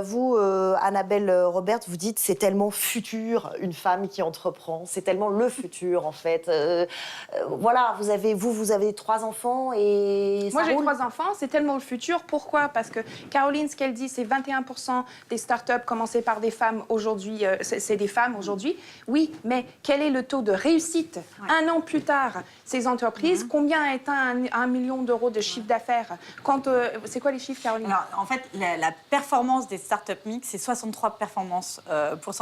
Vous, Annabelle Robert, vous dites c'est tellement futur une femme qui entreprend. C'est tellement le futur en fait. Voilà, vous avez 3 enfants et Moi, ça j'ai roule. 3 enfants, c'est tellement le futur. Pourquoi? Parce que Caroline, ce qu'elle dit, c'est 21% des startups commencées par des femmes aujourd'hui, c'est des femmes aujourd'hui. Oui, mais quel est le taux de réussite un an plus tard? Ces entreprises, combien atteint 1 million d'euros de chiffre d'affaires? C'est quoi les chiffres, Caroline? Alors, en fait, la performance des startups mix, c'est 63%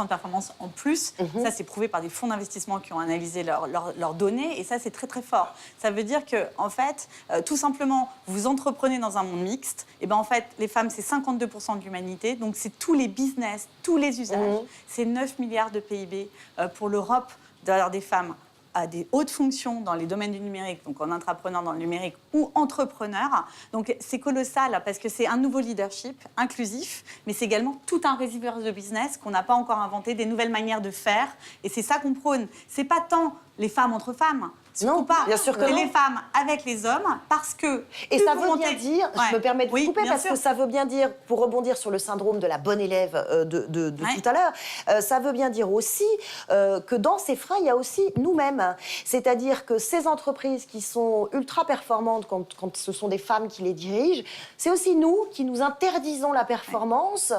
de performance en plus. Ça, c'est prouvé par des fonds d'investissement qui ont analysé leurs données. Et ça, c'est très, très fort. Ça veut dire que, en fait, tout simplement, vous entreprenez dans un monde mixte. Et ben, en fait, les femmes, c'est 52% de l'humanité. Donc, c'est tous les business, tous les usages. C'est 9 milliards de PIB pour l'Europe d'avoir des femmes à des hautes fonctions dans les domaines du numérique, donc en intrapreneur dans le numérique ou entrepreneur. Donc c'est colossal parce que c'est un nouveau leadership inclusif, mais c'est également tout un réservoir de business qu'on n'a pas encore inventé, des nouvelles manières de faire. Et c'est ça qu'on prône. C'est pas tant les femmes entre femmes. Non, pas. bien sûr que et non. les femmes avec les hommes, parce que... Et ça veut bien dire, je me permets de vous couper, parce sûr. que ça veut bien dire, pour rebondir sur le syndrome de la bonne élève de tout à l'heure, ça veut bien dire aussi que dans ces freins, il y a aussi nous-mêmes. C'est-à-dire que ces entreprises qui sont ultra performantes quand ce sont des femmes qui les dirigent, c'est aussi nous qui nous interdisons la performance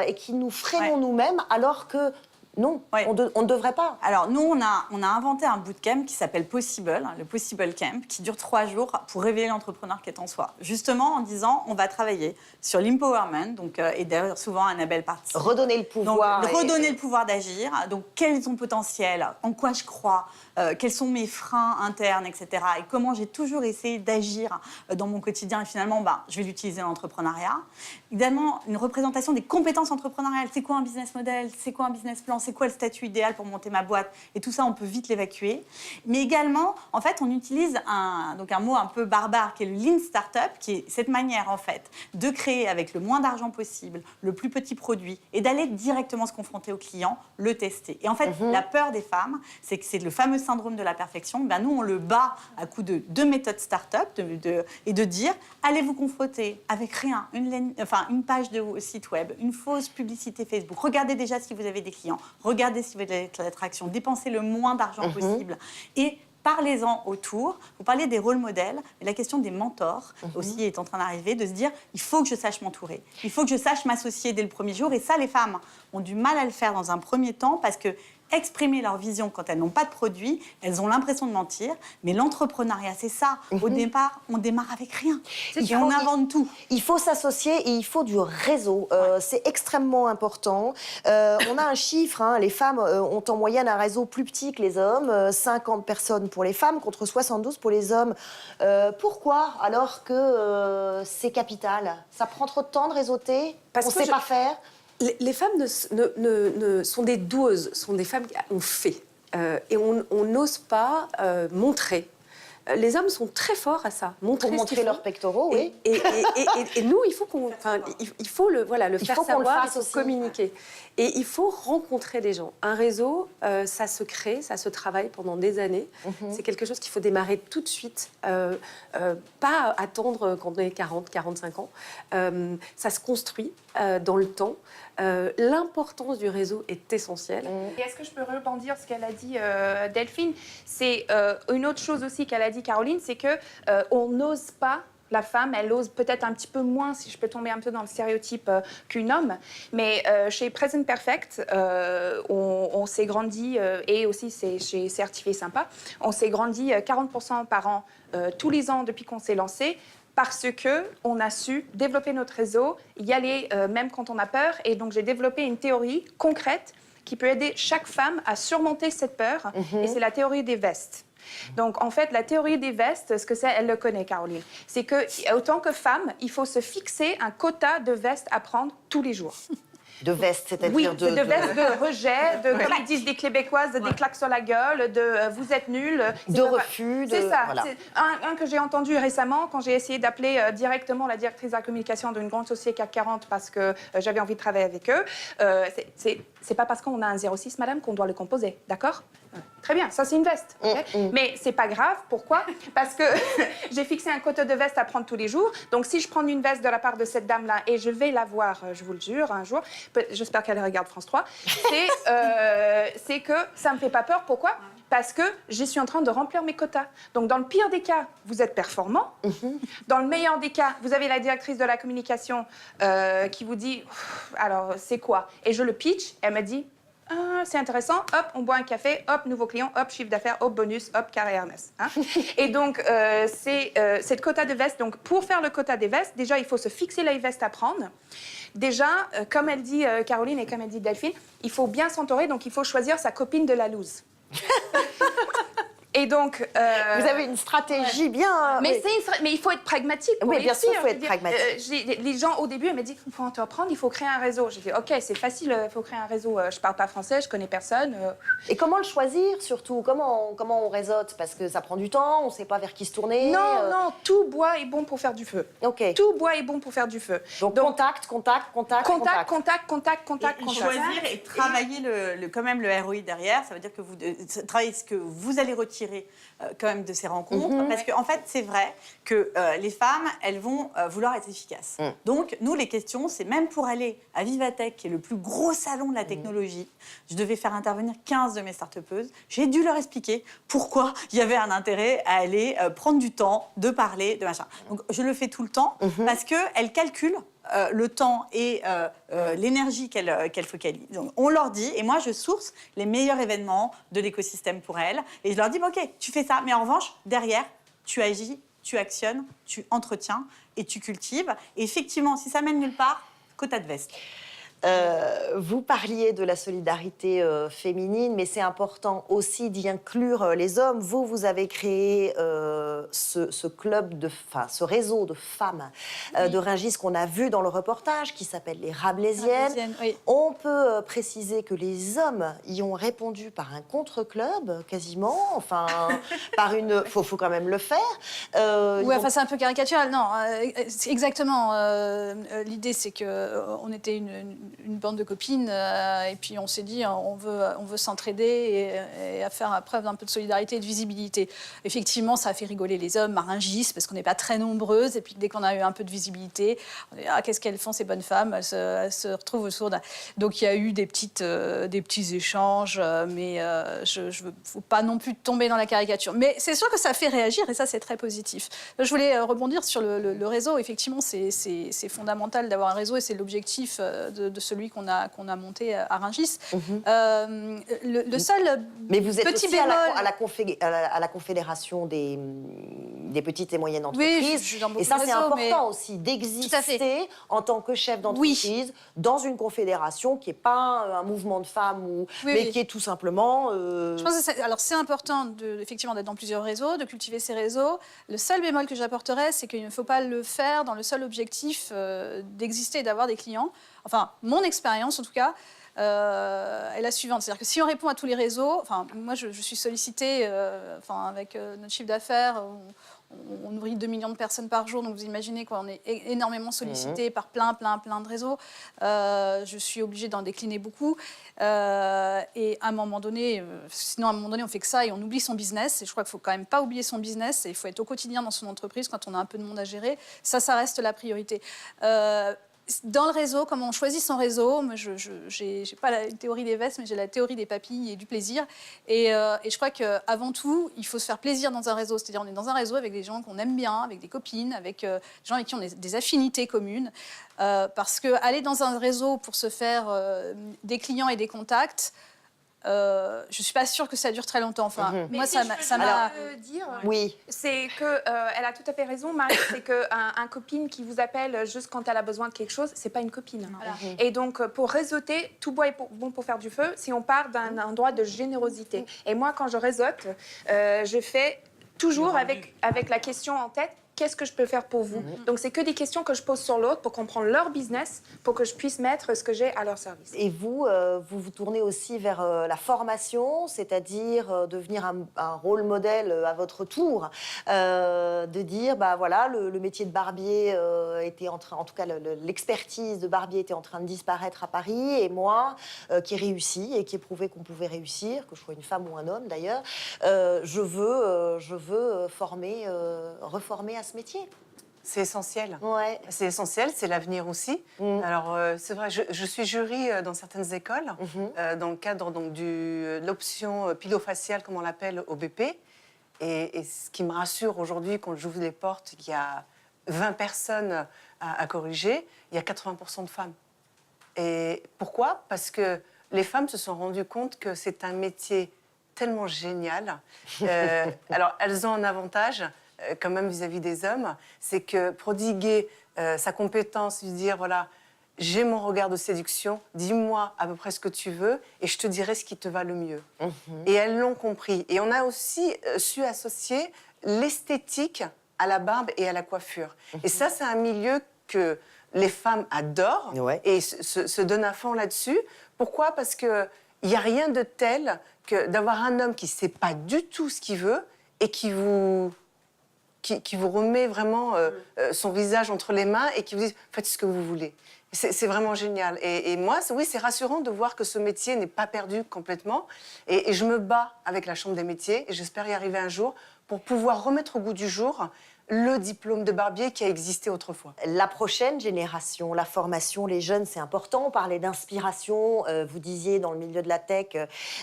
et qui nous freinons nous-mêmes, alors que non, on ne devrait pas. Alors, nous, on a inventé un bootcamp qui s'appelle Possible, le Possible Camp, qui dure 3 jours pour révéler l'entrepreneur qui est en soi. Justement, en disant, on va travailler sur l'empowerment, donc, et d'ailleurs, souvent, Annabelle participe. Redonner le pouvoir. Donc, redonner le pouvoir d'agir. Donc, quel est son potentiel? En quoi je crois? Quels sont mes freins internes, etc. Et comment j'ai toujours essayé d'agir dans mon quotidien. Et finalement, je vais l'utiliser dans l'entrepreneuriat. Également, une représentation des compétences entrepreneuriales. C'est quoi un business model? C'est quoi un business plan? C'est quoi le statut idéal pour monter ma boîte? Et tout ça, on peut vite l'évacuer. Mais également, en fait, on utilise un mot un peu barbare qui est le Lean Startup, qui est cette manière, en fait, de créer avec le moins d'argent possible, le plus petit produit, et d'aller directement se confronter au client, le tester. Et en fait, la peur des femmes, c'est que c'est le fameux syndrome de la perfection. Nous, on le bat à coup de 2 méthodes start-up et de dire, allez vous confronter avec rien, une page de site web, une fausse publicité Facebook. Regardez déjà si vous avez des clients. Regardez si vous avez de l'attraction. Dépensez le moins d'argent possible. Et parlez-en autour. Vous parlez des rôles modèles, mais la question des mentors aussi est en train d'arriver, de se dire, il faut que je sache m'entourer. Il faut que je sache m'associer dès le premier jour. Et ça, les femmes ont du mal à le faire dans un premier temps parce que exprimer leur vision quand elles n'ont pas de produit, elles ont l'impression de mentir. Mais l'entrepreneuriat, c'est ça. Au départ, on démarre avec rien. Et on invente tout. Il faut s'associer et il faut du réseau. C'est extrêmement important. On a un chiffre, les femmes ont en moyenne un réseau plus petit que les hommes, 50 personnes pour les femmes contre 72 pour les hommes. Pourquoi? Alors que c'est capital. Ça prend trop de temps de réseauter, on ne sait pas faire. Les femmes sont des doueuses, sont des femmes qui ont fait. Et on n'ose pas montrer. Les hommes sont très forts à ça. Pour montrer leurs pectoraux, oui. Et nous, il faut le faire savoir, il faut communiquer. Et il faut rencontrer des gens. Un réseau, ça se crée, ça se travaille pendant des années. C'est quelque chose qu'il faut démarrer tout de suite, pas attendre quand on est 40, 45 ans. Ça se construit dans le temps. L'importance du réseau est essentielle. Et est-ce que je peux rebondir sur ce qu'elle a dit Delphine? C'est une autre chose aussi qu'elle a dit Caroline, c'est que on n'ose pas. La femme, elle ose peut-être un petit peu moins, si je peux tomber un peu dans le stéréotype, qu'une homme. Mais chez Present Perfect, on s'est grandi, et aussi chez Certifié Sympa, on s'est grandi 40% par an tous les ans depuis qu'on s'est lancé. Parce qu'on a su développer notre réseau, y aller même quand on a peur. Et donc, j'ai développé une théorie concrète qui peut aider chaque femme à surmonter cette peur. Et c'est la théorie des vestes. Donc, en fait, la théorie des vestes, ce que c'est, elle le connaît, Caroline. C'est qu'autant que femme, il faut se fixer un quota de vestes à prendre tous les jours. De veste, c'est-à-dire oui, de vestes de rejet, de, comme ils disent des Québécoises, des claques sur la gueule, de vous êtes nuls. De refus. C'est ça. Voilà. C'est un que j'ai entendu récemment quand j'ai essayé d'appeler directement la directrice de la communication d'une grande société CAC 40 parce que j'avais envie de travailler avec eux. C'est pas parce qu'on a un 06, madame, qu'on doit le composer, d'accord? Très bien, ça c'est une veste. Okay? Mais c'est pas grave, pourquoi? Parce que j'ai fixé un quota de veste à prendre tous les jours. Donc si je prends une veste de la part de cette dame-là, et je vais la voir, je vous le jure, un jour, j'espère qu'elle regarde France 3, c'est que ça me fait pas peur. Pourquoi? Parce que je suis en train de remplir mes quotas. Donc dans le pire des cas, vous êtes performant. Dans le meilleur des cas, vous avez la directrice de la communication qui vous dit « alors c'est quoi ?» Et je le pitch, elle me dit ah, c'est intéressant, hop, on boit un café, hop, nouveau client, hop, chiffre d'affaires, hop, bonus, hop, carré Hermès. Hein. Et donc, c'est cette quota de vestes. Donc, pour faire le quota des vestes, déjà, il faut se fixer les vestes à prendre. Déjà, comme elle dit Caroline et comme elle dit Delphine, il faut bien s'entourer, donc il faut choisir sa copine de la loose. Et donc, vous avez une stratégie bien. Mais, mais il faut être pragmatique. Pour bien sûr, il faut être pragmatique. Les gens, au début, elles m'ont dit il faut entreprendre, il faut créer un réseau. J'ai dit ok, c'est facile, il faut créer un réseau. Je parle pas français, je connais personne. Et comment le choisir surtout? Comment on réseaute? Parce que ça prend du temps, on sait pas vers qui se tourner. Non, tout bois est bon pour faire du feu. Ok. Tout bois est bon pour faire du feu. Donc contact. Choisir et travailler quand même le ROI derrière. Ça veut dire que vous travaillez ce que vous allez retirer quand même de ces rencontres. Parce qu'en fait, c'est vrai que les femmes, elles vont vouloir être efficaces. Donc, nous, les questions, c'est même pour aller à Vivatech, qui est le plus gros salon de la technologie, je devais faire intervenir 15 de mes start-upeuses. J'ai dû leur expliquer pourquoi il y avait un intérêt à aller prendre du temps, de parler, de machin. Donc, je le fais tout le temps parce qu'elles calculent le temps et l'énergie qu'elle focalise. Donc, on leur dit, et moi, je source les meilleurs événements de l'écosystème pour elles. Et je leur dis, OK, tu fais ça, mais en revanche, derrière, tu agis, tu actionnes, tu entretiens et tu cultives. Et effectivement, si ça mène nulle part, quota de veste. Vous parliez de la solidarité féminine, mais c'est important aussi d'y inclure les hommes. Vous avez créé ce club, ce réseau de femmes de Rungis qu'on a vu dans le reportage, qui s'appelle les Rabelaisiennes. Oui. On peut préciser que les hommes y ont répondu par un contre-club, quasiment, enfin, par une... Faut quand même le faire. Oui, enfin, c'est un peu caricatural. Non, exactement. L'idée, c'est qu'on était une bande de copines et puis on s'est dit on veut s'entraider et à faire preuve d'un peu de solidarité et de visibilité. Effectivement, ça a fait rigoler les hommes à Rungis parce qu'on n'est pas très nombreuses et puis dès qu'on a eu un peu de visibilité, on dit qu'est-ce qu'elles font ces bonnes femmes, elles se retrouvent autour d'un... Donc il y a eu des petits échanges, mais je veux pas non plus tomber dans la caricature. Mais c'est sûr que ça fait réagir et ça c'est très positif. Je voulais rebondir sur le réseau. Effectivement, c'est fondamental d'avoir un réseau et c'est l'objectif de celui qu'on a monté à Rungis. Le seul Mais vous êtes petit aussi bémol... à la Confédération des petites et moyennes entreprises. Oui, je suis dans beaucoup et ça, de c'est réseaux, important aussi d'exister en tant que chef d'entreprise dans une confédération qui n'est pas un mouvement de femmes, mais qui est tout simplement... Je pense que c'est important effectivement d'être dans plusieurs réseaux, de cultiver ces réseaux. Le seul bémol que j'apporterais, c'est qu'il ne faut pas le faire dans le seul objectif d'exister et d'avoir des clients. enfin, mon expérience en tout cas, est la suivante. C'est-à-dire que si on répond à tous les réseaux, enfin, moi je suis sollicitée, avec notre chiffre d'affaires, on nourrit 2 millions de personnes par jour, donc vous imaginez quoi, on est énormément sollicité par plein de réseaux. Je suis obligée d'en décliner beaucoup. Et à un moment donné, sinon à un moment donné on fait que ça et on oublie son business. Et je crois qu'il faut quand même pas oublier son business. Et il faut être au quotidien dans son entreprise quand on a un peu de monde à gérer. Ça reste la priorité. Dans le réseau, comment on choisit son réseau, moi, je n'ai pas la théorie des vestes, mais j'ai la théorie des papilles et du plaisir. Et je crois qu'avant tout, il faut se faire plaisir dans un réseau. C'est-à-dire on est dans un réseau avec des gens qu'on aime bien, avec des copines, avec des gens avec qui on a des affinités communes. Parce qu'aller dans un réseau pour se faire des clients et des contacts, je ne suis pas sûre que ça dure très longtemps. Enfin, moi, ça m'a... dire, oui. C'est qu'elle a tout à fait raison, Marie. C'est qu'un copine qui vous appelle juste quand elle a besoin de quelque chose, c'est pas une copine. Voilà. Et donc, pour réseauter, tout bois est bon pour faire du feu si on part d'un endroit de générosité. Et moi, quand je réseaute, je fais toujours avec la question en tête. Qu'est-ce que je peux faire pour vous? Donc, c'est que des questions que je pose sur l'autre pour comprendre leur business, pour que je puisse mettre ce que j'ai à leur service. Et vous, vous tournez aussi vers la formation, c'est-à-dire devenir un rôle modèle à votre tour, de dire, bah voilà, le métier de barbier était en train, en tout cas l'expertise de barbier était en train de disparaître à Paris, et moi, qui ai réussi et qui ai prouvé qu'on pouvait réussir, que je sois une femme ou un homme d'ailleurs, je veux reformer à ce métier. C'est essentiel. Ouais. C'est essentiel, c'est l'avenir aussi. Alors, c'est vrai, je suis jury dans certaines écoles, dans le cadre donc, de l'option pilofaciale, comme on l'appelle, au BP. Et ce qui me rassure aujourd'hui, quand j'ouvre les portes, qu'il y a 20 personnes à corriger, il y a 80% de femmes. Et pourquoi? Parce que les femmes se sont rendues compte que c'est un métier tellement génial. Alors, elles ont un avantage quand même vis-à-vis des hommes, c'est que prodiguer sa compétence, lui dire, voilà, j'ai mon regard de séduction, dis-moi à peu près ce que tu veux et je te dirai ce qui te va le mieux. Et elles l'ont compris. Et on a aussi su associer l'esthétique à la barbe et à la coiffure. Et ça, c'est un milieu que les femmes adorent et se donnent à fond là-dessus. Pourquoi? Parce qu'il n'y a rien de tel que d'avoir un homme qui ne sait pas du tout ce qu'il veut et qui vous remet vraiment son visage entre les mains et qui vous dit « faites ce que vous voulez ». C'est vraiment génial. Et moi, oui, c'est rassurant de voir que ce métier n'est pas perdu complètement. Et je me bats avec la Chambre des métiers et j'espère y arriver un jour pour pouvoir remettre au goût du jour le diplôme de barbier qui a existé autrefois. La prochaine génération, la formation, les jeunes, c'est important. On parlait d'inspiration, vous disiez dans le milieu de la tech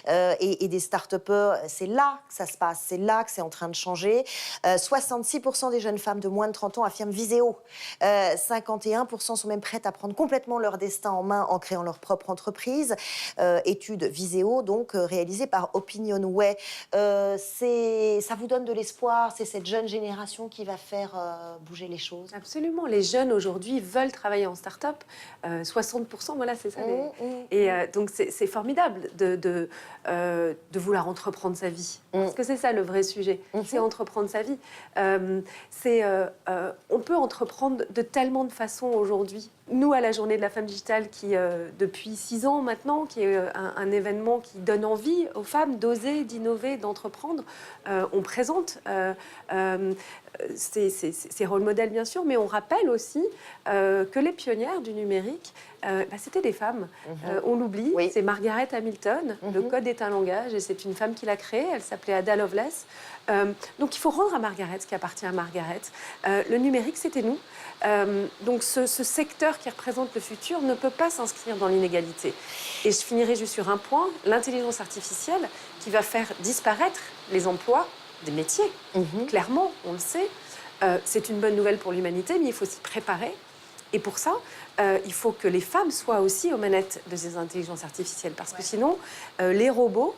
et des start-upers, c'est là que ça se passe, c'est là que c'est en train de changer. 66% des jeunes femmes de moins de 30 ans affirment Viséo. 51% sont même prêtes à prendre complètement leur destin en main en créant leur propre entreprise. Étude Viséo, donc réalisée par Opinionway. Ça vous donne de l'espoir, c'est cette jeune génération qui va faire bouger les choses. Absolument. Les jeunes aujourd'hui veulent travailler en start-up. 60%, voilà, c'est ça. Et donc, c'est formidable de vouloir entreprendre sa vie. Parce que c'est ça le vrai sujet. C'est entreprendre sa vie. On peut entreprendre de tellement de façons aujourd'hui. Nous, à la Journée de la femme digitale, qui, depuis 6 ans maintenant, qui est un événement qui donne envie aux femmes d'oser, d'innover, d'entreprendre, on présente ces rôles modèles, bien sûr, mais on rappelle aussi que les pionnières du numérique, c'était des femmes. On l'oublie, c'est Margaret Hamilton. Le code est un langage, et c'est une femme qui l'a créé. Elle s'appelait Ada Lovelace. Donc, il faut rendre à Margaret ce qui appartient à Margaret. Le numérique, c'était nous. Donc, ce secteur qui représente le futur ne peut pas s'inscrire dans l'inégalité. Et je finirai juste sur un point, l'intelligence artificielle qui va faire disparaître les emplois des métiers. Clairement, on le sait. C'est une bonne nouvelle pour l'humanité, mais il faut s'y préparer. Et pour ça, il faut que les femmes soient aussi aux manettes de ces intelligences artificielles. Parce que sinon, les robots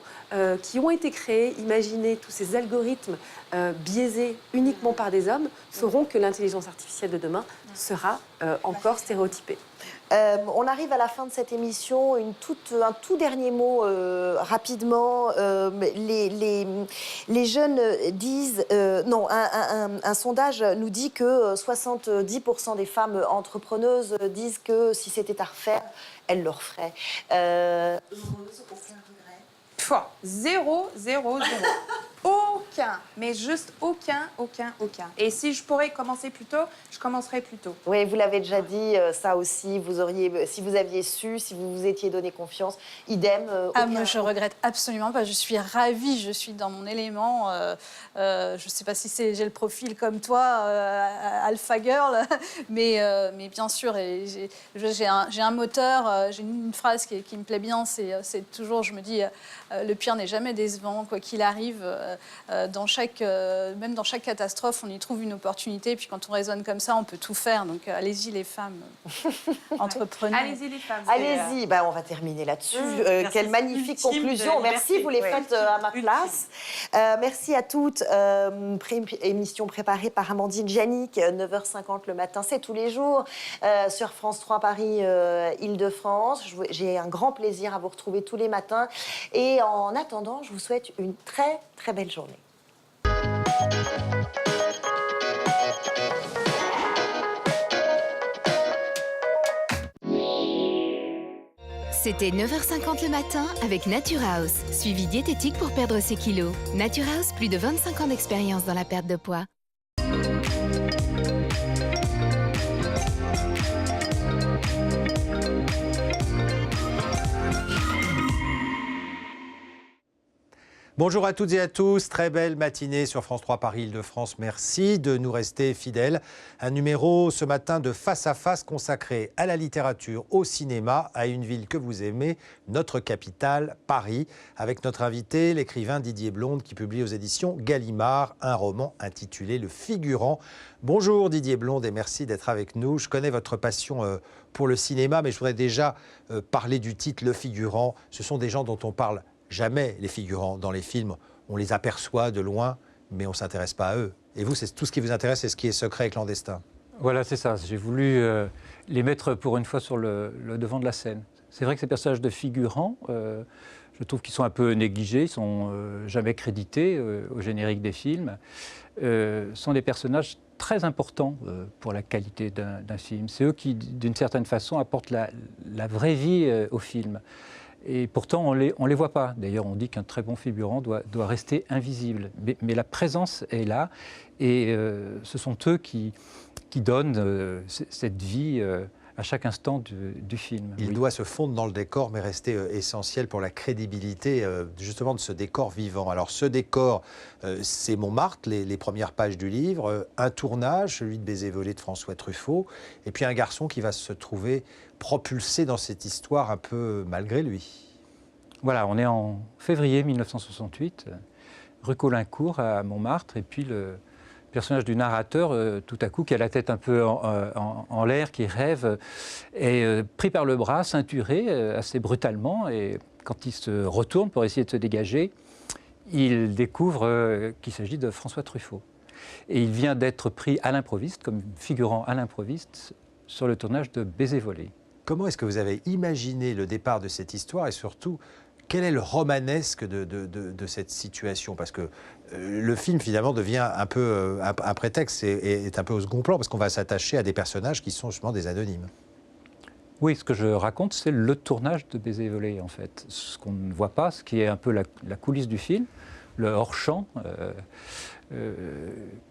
qui ont été créés, imaginés, tous ces algorithmes biaisés uniquement par des hommes, feront que l'intelligence artificielle de demain sera encore stéréotypée. On arrive à la fin de cette émission. Un tout dernier mot rapidement. Les jeunes disent... un sondage nous dit que 70% des femmes entrepreneuses disent que si c'était à refaire, elles le referaient. Zéro. Aucun, mais juste aucun. Et si je pourrais commencer plus tôt, je commencerais plus tôt. Oui, vous l'avez déjà dit, ça aussi, si vous aviez su, si vous vous étiez donné confiance, idem. Moi, je regrette absolument pas. Je suis ravie, je suis dans mon élément. Je ne sais pas si j'ai le profil comme toi, alpha girl, mais bien sûr, j'ai un moteur, j'ai une phrase qui me plaît bien, c'est toujours, je me dis, le pire n'est jamais décevant, quoi qu'il arrive. Même dans chaque catastrophe, on y trouve une opportunité. Puis quand on raisonne comme ça, on peut tout faire. Donc allez-y les femmes, entreprenez. Allez-y les femmes. Allez-y, on va terminer là-dessus. Quelle magnifique conclusion. Merci, vous les faites à ma place. Merci à toutes. Émission préparée par Amandine Janik, 9h50 le matin, c'est tous les jours, sur France 3 Paris, Île-de-France. J'ai un grand plaisir à vous retrouver tous les matins. Et en attendant, je vous souhaite une très, très belle journée. C'était 9h50 le matin avec Nature House. Suivi diététique pour perdre ses kilos. Nature House, plus de 25 ans d'expérience dans la perte de poids. Bonjour à toutes et à tous, très belle matinée sur France 3 Paris Île-de-France. Merci de nous rester fidèles. Un numéro ce matin de Face à Face consacré à la littérature, au cinéma, à une ville que vous aimez, notre capitale, Paris, avec notre invité, l'écrivain Didier Blonde, qui publie aux éditions Gallimard un roman intitulé Le Figurant. Bonjour Didier Blonde et merci d'être avec nous. Je connais votre passion pour le cinéma, mais je voudrais déjà parler du titre Le Figurant. Ce sont des gens dont on parle jamais, les figurants. Dans les films, on les aperçoit de loin, mais on ne s'intéresse pas à eux. Et vous, c'est tout ce qui vous intéresse, c'est ce qui est secret et clandestin. Voilà, c'est ça. J'ai voulu les mettre pour une fois sur le devant de la scène. C'est vrai que ces personnages de figurants, je trouve qu'ils sont un peu négligés, ils sont jamais crédités au générique des films, sont des personnages très importants pour la qualité d'un film. C'est eux qui, d'une certaine façon, apportent la vraie vie au film. Et pourtant, on les voit pas. D'ailleurs, on dit qu'un très bon figurant doit rester invisible. Mais la présence est là. Et ce sont eux qui donnent cette vie à chaque instant du film. Il doit se fondre dans le décor, mais rester essentiel pour la crédibilité justement de ce décor vivant. Alors ce décor, c'est Montmartre, les premières pages du livre, un tournage, celui de Baiser volé de François Truffaut, et puis un garçon qui va se trouver propulsé dans cette histoire un peu malgré lui. Voilà, on est en février 1968, rue Caulaincourt à Montmartre, et puis le personnage du narrateur, tout à coup, qui a la tête un peu en l'air, qui rêve, est pris par le bras, ceinturé assez brutalement, et quand il se retourne pour essayer de se dégager, il découvre qu'il s'agit de François Truffaut. Et il vient d'être pris à l'improviste, comme figurant à l'improviste, sur le tournage de Baiser volé. Comment est-ce que vous avez imaginé le départ de cette histoire et surtout, quel est le romanesque de cette situation? Parce que le film, finalement, devient un peu un prétexte et est un peu au second plan parce qu'on va s'attacher à des personnages qui sont justement des anonymes. Oui, ce que je raconte, c'est le tournage de Baiser volé, en fait. Ce qu'on ne voit pas, ce qui est un peu la coulisse du film, le hors-champ.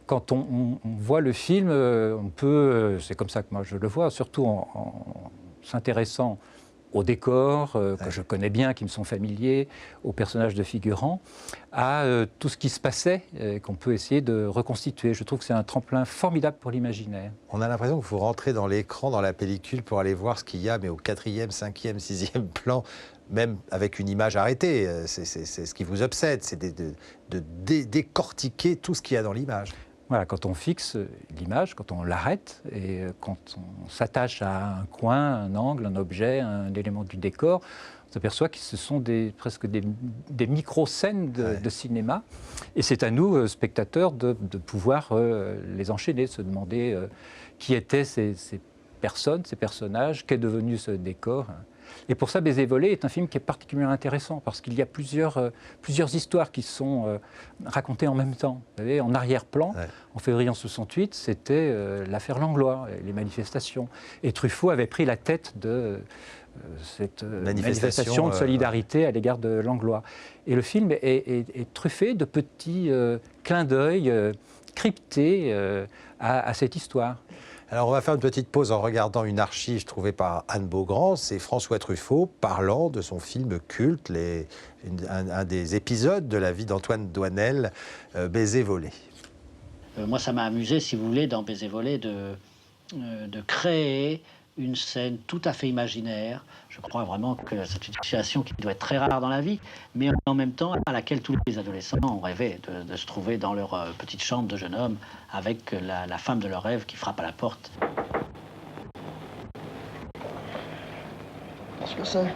Quand on voit le film, on peut, c'est comme ça que moi je le vois, surtout en s'intéressant aux décors que je connais bien, qui me sont familiers, aux personnages de figurants, à tout ce qui se passait, qu'on peut essayer de reconstituer. Je trouve que c'est un tremplin formidable pour l'imaginaire. On a l'impression que vous rentrez dans l'écran, dans la pellicule, pour aller voir ce qu'il y a, mais au 4e, 5e, 6e plan, même avec une image arrêtée. C'est ce qui vous obsède, c'est de décortiquer tout ce qu'il y a dans l'image. Voilà, quand on fixe l'image, quand on l'arrête et quand on s'attache à un coin, un angle, un objet, un élément du décor, on s'aperçoit que ce sont presque des micro-scènes de cinéma. Et c'est à nous, spectateurs, de pouvoir les enchaîner, se demander qui étaient ces personnes, ces personnages, qu'est devenu ce décor. Et pour ça, Baiser volé est un film qui est particulièrement intéressant parce qu'il y a plusieurs histoires qui sont racontées en même temps. Vous savez, en arrière-plan, en février 1968, c'était l'affaire Langlois, les manifestations. Et Truffaut avait pris la tête de cette manifestation de solidarité à l'égard de Langlois. Et le film est truffé de petits clins d'œil cryptés à cette histoire. Alors on va faire une petite pause en regardant une archive trouvée par Anne Beaugrand. C'est François Truffaut parlant de son film culte, un des épisodes de la vie d'Antoine Doinel, Baiser volé. Moi ça m'a amusé, si vous voulez, dans Baiser volé, de créer une scène tout à fait imaginaire. Je crois vraiment que c'est une situation qui doit être très rare dans la vie, mais en même temps à laquelle tous les adolescents ont rêvé de se trouver dans leur petite chambre de jeune homme avec la femme de leur rêve qui frappe à la porte. Qu'est-ce que c'est?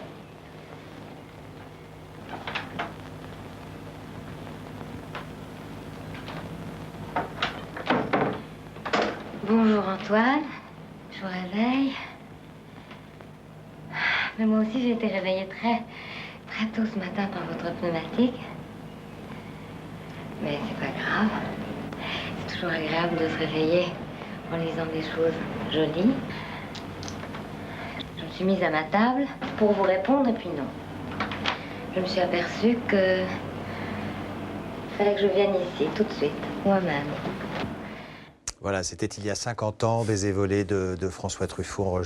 Bonjour Antoine, je vous réveille. Mais moi aussi j'ai été réveillée très tôt ce matin par votre pneumatique. Mais c'est pas grave. C'est toujours agréable de se réveiller en lisant des choses jolies. Je me suis mise à ma table pour vous répondre et puis non. Je me suis aperçue que il fallait que je vienne ici tout de suite, moi-même. Voilà, c'était il y a 50 ans, Baiser volé de François Truffaut.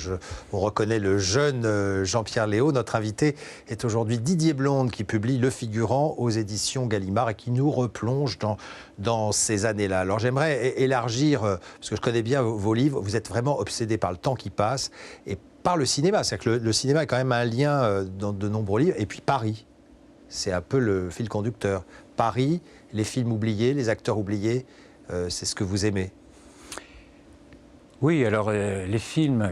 On reconnaît le jeune Jean-Pierre Léaud. Notre invité est aujourd'hui Didier Blonde, qui publie Le Figurant aux éditions Gallimard et qui nous replonge dans ces années-là. Alors j'aimerais élargir, parce que je connais bien vos livres, vous êtes vraiment obsédé par le temps qui passe et par le cinéma. C'est-à-dire que le cinéma est quand même un lien dans de nombreux livres. Et puis Paris, c'est un peu le fil conducteur. Paris, les films oubliés, les acteurs oubliés, c'est ce que vous aimez. Oui, alors les films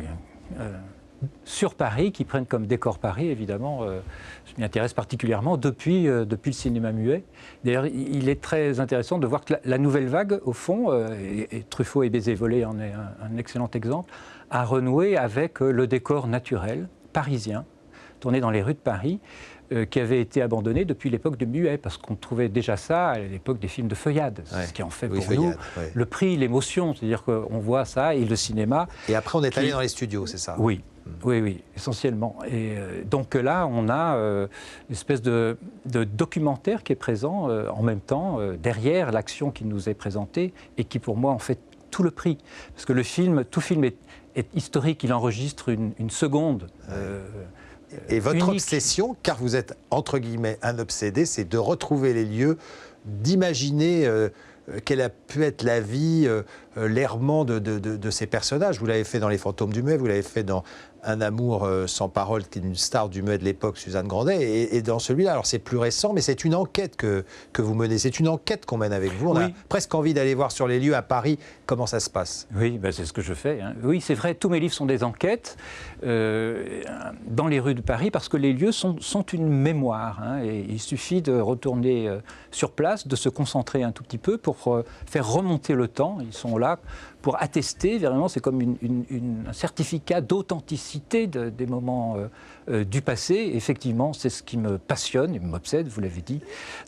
sur Paris, qui prennent comme décor Paris, évidemment, je m'y intéresse particulièrement depuis le cinéma muet. D'ailleurs, il est très intéressant de voir que la nouvelle vague, au fond, et Truffaut et Baiser volé en est un excellent exemple, a renoué avec le décor naturel parisien, tourné dans les rues de Paris, qui avait été abandonné depuis l'époque de Muet, parce qu'on trouvait déjà ça à l'époque des films de feuillade, ce qui en fait pour nous le prix, l'émotion, c'est-à-dire qu'on voit ça et le cinéma. Et après on est allé dans les studios, c'est ça? Oui, oui, essentiellement. Et donc là, on a une espèce de documentaire qui est présent en même temps, derrière l'action qui nous est présentée et qui pour moi en fait tout le prix. Parce que tout film est historique, il enregistre une seconde. Et votre unique. obsession, car vous êtes entre guillemets un obsédé, c'est de retrouver les lieux, d'imaginer quelle a pu être la vie, l'errement de ces personnages. Vous l'avez fait dans Les Fantômes du Muet, vous l'avez fait dans Un amour sans parole, qui est une star du Muet de l'époque, Suzanne Grandet. Et dans celui-là, alors c'est plus récent, mais c'est une enquête que vous menez. C'est une enquête qu'on mène avec vous. On a presque envie d'aller voir sur les lieux à Paris comment ça se passe. Oui, c'est ce que je fais. Hein. Oui, c'est vrai, tous mes livres sont des enquêtes dans les rues de Paris, parce que les lieux sont une mémoire. Hein, et il suffit de retourner sur place, de se concentrer un tout petit peu pour faire remonter le temps. Ils sont là pour attester, vraiment, c'est comme un certificat d'authenticité des moments du passé. Effectivement, c'est ce qui me passionne et m'obsède, vous l'avez dit,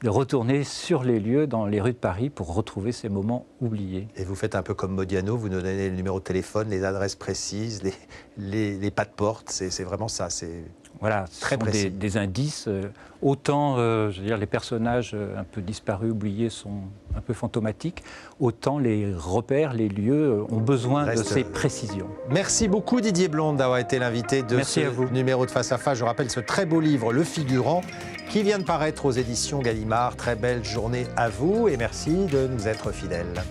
de retourner sur les lieux dans les rues de Paris pour retrouver ces moments oubliés. Et vous faites un peu comme Modiano, vous nous donnez le numéro de téléphone, les adresses précises, les pas de porte, c'est vraiment ça, c'est... Voilà, très précis. Des indices. Autant, je veux dire, les personnages un peu disparus, oubliés, sont un peu fantomatiques, autant les repères, les lieux ont besoin de ces précisions. Merci beaucoup Didier Blonde d'avoir été l'invité de ce numéro de Face à Face. Je rappelle ce très beau livre, Le Figurant, qui vient de paraître aux éditions Gallimard. Très belle journée à vous et merci de nous être fidèles.